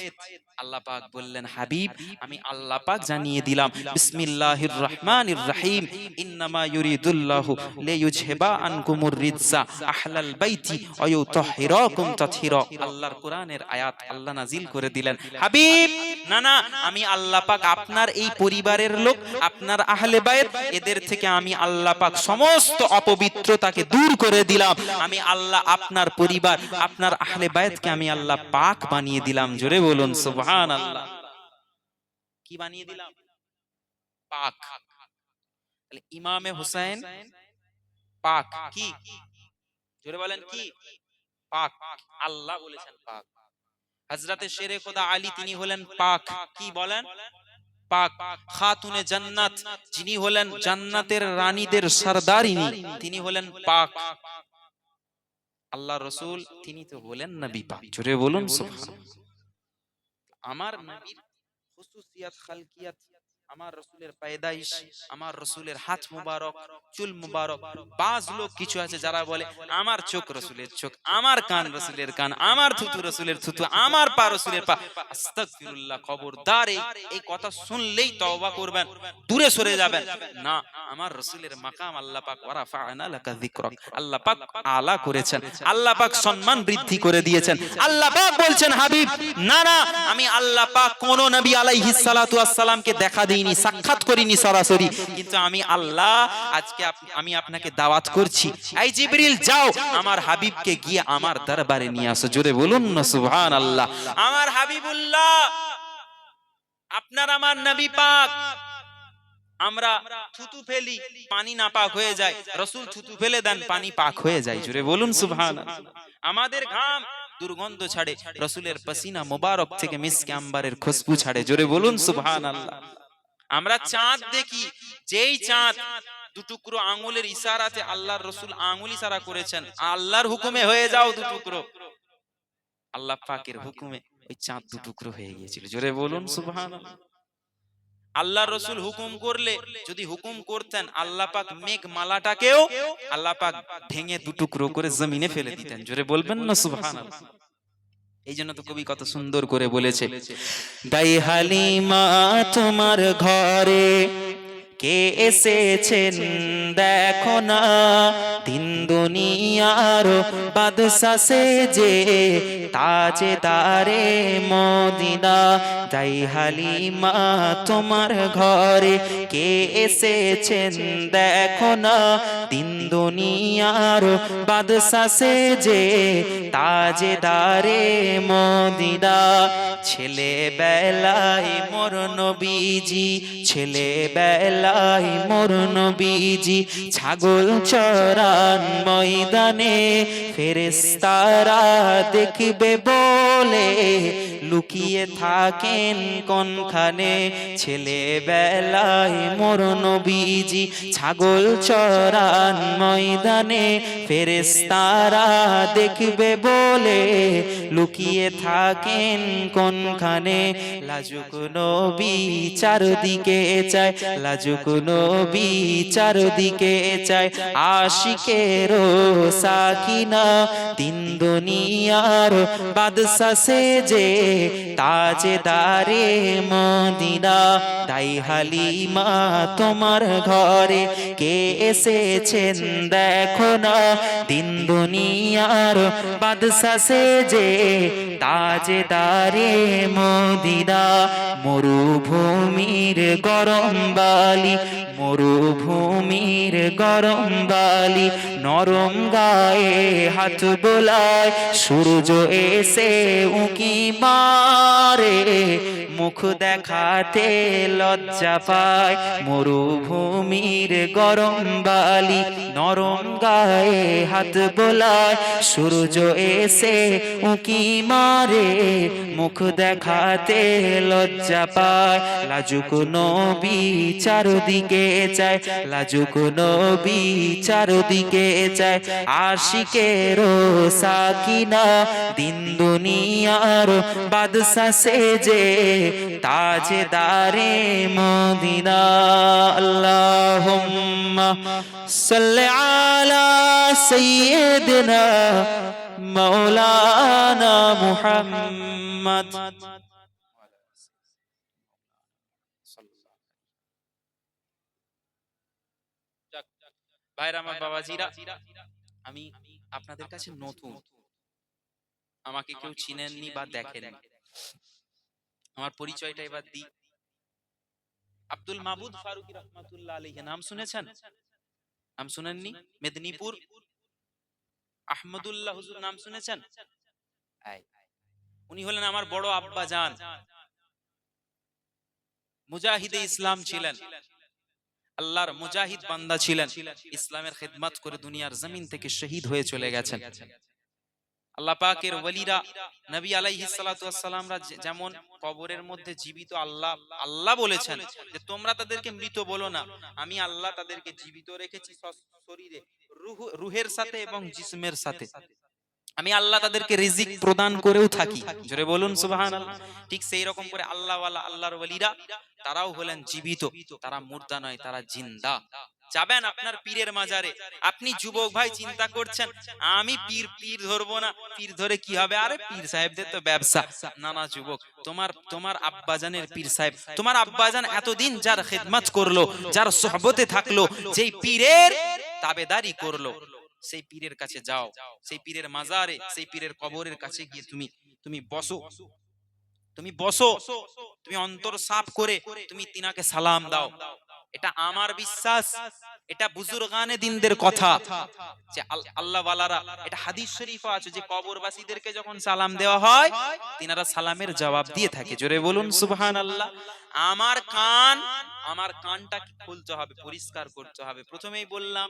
Speaker 2: আল্লাহ পাক বললেন, হাবিব আমি আল্লাহ পাক জানিয়ে দিলাম, বিসমিল্লাহির রহমানির রহিম, ইন্নামা ইউরিদুল্লাহু লিইউযহিবা আনকুমুর রিজসা আহলাল বাইতি ওয়া ইউতাহহিরাকুম তাতহীরা। আল্লাহর কোরআনের আয়াত আল্লাহ নাজিল করে দিলেন, হাবিব না না, আমি আল্লাহ পাক আপনার এই পরিবারের লোক, আপনার আহলে বায়েত, এদের থেকে আমি আল্লাহ পাক সমস্ত অপবিত্রতাকে দূর করে দিলাম। আমি আল্লাহ আপনার পরিবার, আপনার আহলে বায়েতকে আমি আল্লাহ পাক বানিয়ে দিলাম। জোরে বলুন সুবহানাল্লাহ। কি বানিয়ে দিলাম? পাক। তাহলে ইমামে হুসাইন পাক, কি জোরে বলেন, কি পাক? আল্লাহ বলেছেন পাক। হযরতে শেরে খোদা আলী তিনি হলেন পাক, কি বলেন? পাক। খাতুনে জান্নাত যিনি হলেন জান্নাতের রানীদের সরদারিনী, তিনি হলেন পাক। আল্লাহ রাসূল তিনি তো হলেন নবী পাক। জোরে বলুন সুবহানাল্লাহ। আমার নবীর খুসুসিয়াত খালকিয়াত, আমার রাসূলের পয়দাইশ, আমার রাসূলের হাত মুবারক, চুল মুবারক। বাজ লোক কিছু আছে যারা বলে আমার চোখ রাসূলের চোখ, আমার কান রাসূলের কান, আমার থুতু রাসূলের থুতু, আমার পা রাসূলের পা। আস্তাগফিরুল্লাহ, খবরদার এই কথা শুনলেই তওবা করবেন, দূরে সরে যাবেন না। আমার রাসূলের মাকাম আল্লাহ পাক ওয়া রাফা'না লাকা যিকরাক, আল্লাহ পাক আলা করেছেন, আল্লাহ পাক সম্মান বৃদ্ধি করে দিয়েছেন। আল্লাহ পাক বলছেন, হাবিব না না, আমি আল্লাহ পাক কোন নবী আলাইহিস সালাতু ওয়াস সালামকে দেখা দেইনি, সাক্ষাৎ করিনি সরাসরি, কিন্তু আমি আল্লাহ আজকে আমি আপনাকে দাওয়াত করছি, এই জিবরিল যাও আমার হাবিবকে গিয়ে আমার দরবারে নিয়ে আসো। জোরে বলুন না সুবহানাল্লাহ। আমার হাবিবুল্লাহ, আপনার আমার নবী পাক, আমরা থুতু ফেলি পানি নাপাক হয়ে যায়, রাসূল থুতু ফেলে দেন পানি পাক হয়ে যায়। জোরে বলুন সুবহানাল্লাহ। আমাদের ঘাম দুর্গন্ধ ছাড়ে, রাসূলের পসিনা মোবারক থেকে মিসকে আম্বারের খুশবু ছাড়ে। জোরে বলুন সুবহানাল্লাহ। আমরা চাঁদ দেখি, যেই চাঁদ দুটুকরো আঙ্গুলের ইশারাতে আল্লাহর রাসূল আঙ্গুল ইশারা করেছেন, আল্লাহর হুকুমে হয়ে যাও দুটুকরো, আল্লাহ পাকের হুকুমে ওই চাঁদ দুটুকরো হয়ে গিয়েছিল। জোরে বলুন সুবহানাল্লাহ। আল্লাহর রাসূল হুকুম করলে, যদি হুকুম করতেন আল্লাহ পাক মেঘ মালাটাকেও আল্লাহ পাক ভেঙে দুটুকরো করে জমিনে ফেলে দিতেন। জোরে বলবেন না সুবহানাল্লাহ। এই জন্য তো কবি কত সুন্দর করে বলেছে, দাই হালিমা তোমার ঘরে কে এসেছেন দেখো না, তিন দুনিয়ার বাদশা সেজে তাজেদারে মদিনা। দাই হালিমা তোমার ঘরে কে এসেছেন দেখো না, তিন দুনিয়ার বাদশা সেজে তাজেদারে মদিনা। ছেলেবেলায় মোর নবীজি, ছেলেবেলায় মোর নবীজি ছাগল চরান ময়দানে, ফেরেশতারা দেখবে বলে লুকিয়ে থাকেন কোনখানে। ছেলেবেলায় মোর নবীজি ছাগল চরান ময়দানে, ফেরেশতারা দেখবে বলে লুকিয়ে থাকেন কোনখানে। লাজুক নবী চারদিকে চায়, লাজুক নবী চারদিকে চায়, আশিকেরও সাকিনা, তিন দুনিয়ার বাদশা সেজে তাজেদারে মদিনা। তাই হালিমা তোমার ঘরে কে এসেছেন দেখো না, তিন দুনিয়ার বাদশা সেজে তাজেদারে মদিনা। মরুভূমির গরম বালি, মরুভূমির গরম বালি, নরম গায়ে হাত বোলায়, সূর্য এসে উঁকি মারে, মুখ দেখাতে লজ্জা পায়। মরুভূমির গরম বালি, নরম গায়ে হাত বোলায়, সূর্য এসে উঁকি মারে, মুখ দেখাতে লজ্জা পায়। লাজুক নবী চারদিকে চায়, লাজুক নবী চারদিকে চায়, আশিকেরও সাকিনা, দিন দুনিয়ার বাদশা সেজে তাজেদারে মদিনা। আল্লাহুম্মা সাল্লি আলা সাইয়্যিদিনা মাওলানা মুহাম্মদ।
Speaker 1: ভাইরা আমার, বাবাজিরা, আমি আপনাদের কাছে নতুন, আমাকে কেউ চিনেননি বা দেখেননি, আমার পরিচয়টা এবার দিই। আব্দুল মাবুদ ফারুকী রহমাতুল্লাহ আলাইহি নাম শুনেছেন? নাম শুনেননি? মেদিনীপুর আহমদুল্লাহ হুজুর নাম শুনেছেন? উনি হলেন আমার বড় আব্বা জান, মুজাহিদে ইসলাম ছিলেন, আল্লাহর মুজাহিদ বান্দা ছিলেন, ইসলামের খিদমত করে দুনিয়ার জমিন থেকে শহীদ হয়ে চলে গেছেন। আল্লাহ পাকের ওলিরা, নবী আলাইহিস সালাতু ওয়াস সালামরা যেমন কবরের মধ্যে জীবিত, আল্লাহ আল্লাহ বলেছেন যে তোমরা তাদেরকে মৃত বলো না, আমি আল্লাহ তাদেরকে জীবিত রেখেছি শরীরে, রুহের সাথে এবং জিসমের সাথে। আমি আল্লাহ তাদেরকে রিজিক প্রদান করেও থাকি, জোরে বলুন সুবহানাল্লাহ। ঠিক সেই রকম করে আল্লাহওয়ালা, আল্লাহর ওলিরা, তারাও হলেন জীবিত, তারা মুর্দা নয়, তারা জিন্দা। যাবেন আপনার পীরের মাজারে, আপনি যুবক ভাই চিন্তা করছেন আমি পীর ধরবো না, পীর ধরে কি হবে, আরে পীর সাহেবদের তো ব্যবসা। না না যুবক, তোমার আব্বাজানের পীর সাহেব, তোমার আব্বাজান এতদিন যার খিদমত করলো, যার সোহবতে থাকলো, যেই পীরের তাবেদারি করলো, সেই পীরের কাছে যাও, সেই পীরের মাজারে, সেই পীরের কবরের কাছে গিয়ে তুমি বসো, তুমি অন্তর সাফ করে তুমি তিনাকে সালাম দাও। এটা আমার বিশ্বাস, এটা বুজুর্গানে দিনদের কথা যে আল্লাহ ওয়ালারা, এটা হাদিস শরীফে আছে যে কবরবাসীদেরকে যখন সালাম দেওয়া হয় তিনারা সালামের জবাব দিয়ে থাকে। জোরে বলুন সুবহানাল্লাহ। আমার কানটা খুলতে হবে, পরিষ্কার করতে হবে। প্রথমেই বললাম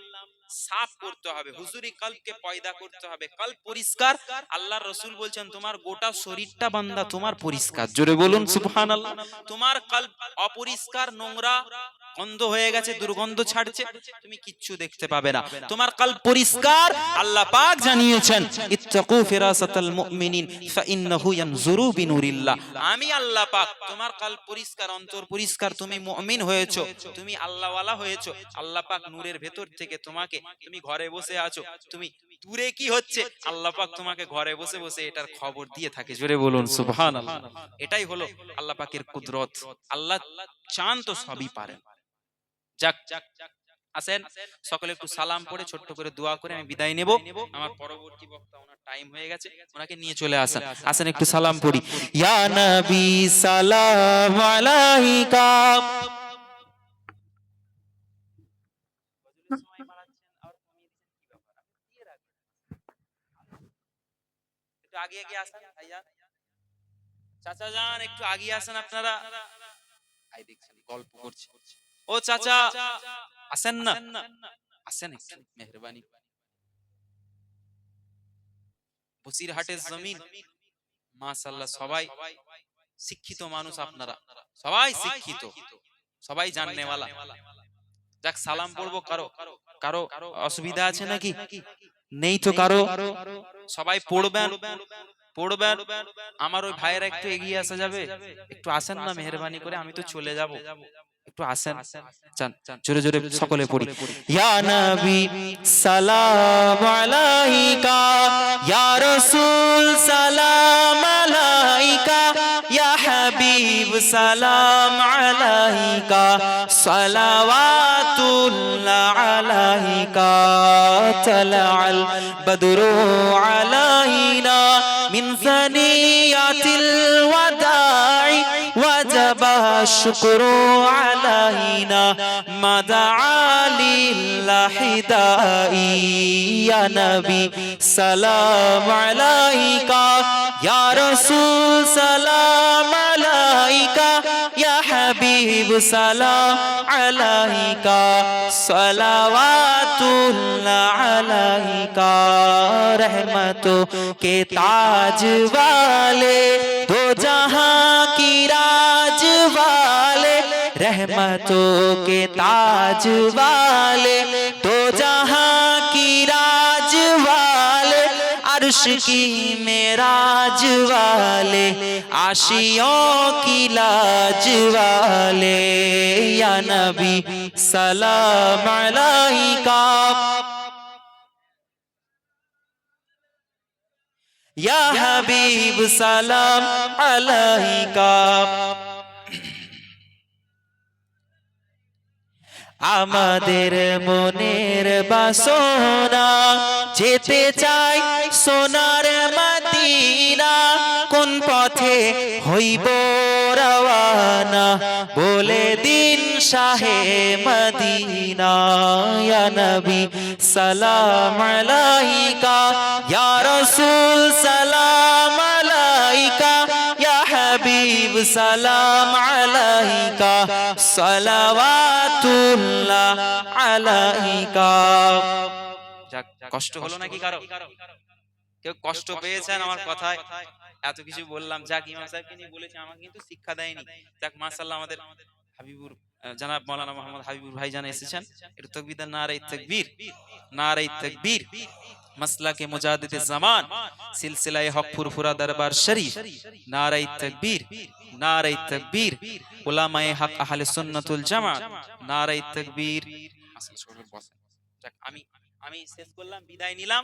Speaker 1: সাফ করতে হবে, হুজুরি কলবকে পয়দা করতে হবে, কলব পরিষ্কার। আল্লাহর রাসূল বলছেন তোমার গোটা শরীরটা বান্দা তোমার পরিষ্কার। জোরে বলুন সুবহানাল্লাহ। তোমার কলব অপরিষ্কার, নোংরা, গন্ধ হয়ে গেছে, দুর্গন্ধ ছাড়ছে, তুমি কিচ্ছু দেখতে পাবে না। তোমার কলব পরিষ্কার, আল্লাহ পাক জানিয়েছেন ইত্তাকু ফিরাসাতাল মুমিনিন ফাইন্নাহু ইয়ানজুরু বিনুরিল্লাহ। আমি আল্লাহ পাক তোমার কলব পরিষ্কার, অন্তর পরিষ্কার, তুমি মুমিন হয়েছো, তুমি আল্লাহওয়ালা হয়েছো, আল্লাহ পাক নূরের ভেতর থেকে তুমি ঘরে বসে আছো, তুমি দূরে কি হচ্ছে আল্লাহ পাক তোমাকে ঘরে বসে বসে এটার খবর দিয়ে থাকে। জোরে বলুন সুবহানাল্লাহ। এটাই হলো আল্লাহ পাকের কুদরত। আল্লাহ চান তো সবই পারেন। যাক, আসেন সকলে একটু সালাম পড়ে ছোট্ট করে দোয়া করে আমি বিদায় নেব। আমার পরবর্তী বক্তা, ওনার টাইম হয়ে গেছে, ওনাকে নিয়ে চলে আসেন। আসেন একটু সালাম পড়ি।
Speaker 2: ইয়া নবী সালাম আলাইকা।
Speaker 1: একটু আগে আসেন ভাইয়া, চাচা যান একটু আগে আসেন আপনারা। আই দেখছেন গল্প করছে, ও চাচা আসেন না, আসেন একটু মেহেরবানি। বসিরহাটের জমিন মাশাআল্লাহ, সবাই শিক্ষিত মানুষ, আপনারা সবাই শিক্ষিত, সবাই জাননেওয়ালা। যাক, সালাম পড়বো। কারো অসুবিধা আছে নাকি? নেই তো কারো? সবাই পড়বেন। আমার ওই ভাইয়েরা একটু এগিয়ে আসা যাবে? একটু আসেন না মেহেরবানি করে, আমি তো চলে যাব, একটু আসেন।
Speaker 2: জোরে জোরে সকলে পড়ি। ইয়া নবী সালাম আলাইকা, ইয়া রাসূল সালাম আলাইকা, ইয়া হাবিব সালাম আলাইকা, সালাওয়াতুল্লাহ আলাইকা, তালাআল বদরু আলাইনা মিন সানিয়াতিল ওয়াদাই ওয়াজাব শুকরু আলাইনা মাদআ লিল্লাহি দাঈ। ইয়া নবী সালাম আলাইকা, ইয়া রাসূল সালাম আলাইকা, ইয়া হাবিব সালাম আলাইকা, সালাওয়াতুল্লাহ আলাইকা। रहमतों के ताज वाले, दो जहां की राज वाले, रहमतों के ताज वाले, दो जहां की राज वाले, अर्श की मेराज वाले, आशियों की लाज वाले, या नबी सलाम अलैका, या हबीब सलाम अलैका। আমাদের মনের বাসনা যেতে চাই সোনার মদিনা, কোন পথে হইব রওয়ানা বলে দিন শাহে মদিনা, ইয়া নবী সালাম আলাইকা, ইয়া রাসূল সালাম আলাইকা, ইয়া হাবিব সালাম আলাইকা, সালাওয়াতুল্লাহ আলাইকা। যাক, কষ্ট হলো নাকি কারো? কেউ কষ্ট পেয়েছেন আমার কথায়? এত কিছু বললাম, যাক ইমাম সাহেবকে নিয়ে বলেছি, আমাকে কিন্তু শিক্ষা দেয়নি। যাক মাশাআল্লাহ, আমাদের হাবিবুর জনাব মাওলানা মোহাম্মদ হাবিবুর ভাইজান এসেছেন। একটু তাকবীর, নারে তাকবীর, নারে তাকবীর। মাসলাকে মুজাদ্দিদে জামান, সিলসিলায়ে হক ফুরফুরা দরবার শরীফ, নারে তাকবীর, নারে তাকবীর। উলামায়ে হক আহলে সুন্নাতুল জামাত, নারে তাকবীর। যাক, আমি শেষ করলাম, বিদায় নিলাম।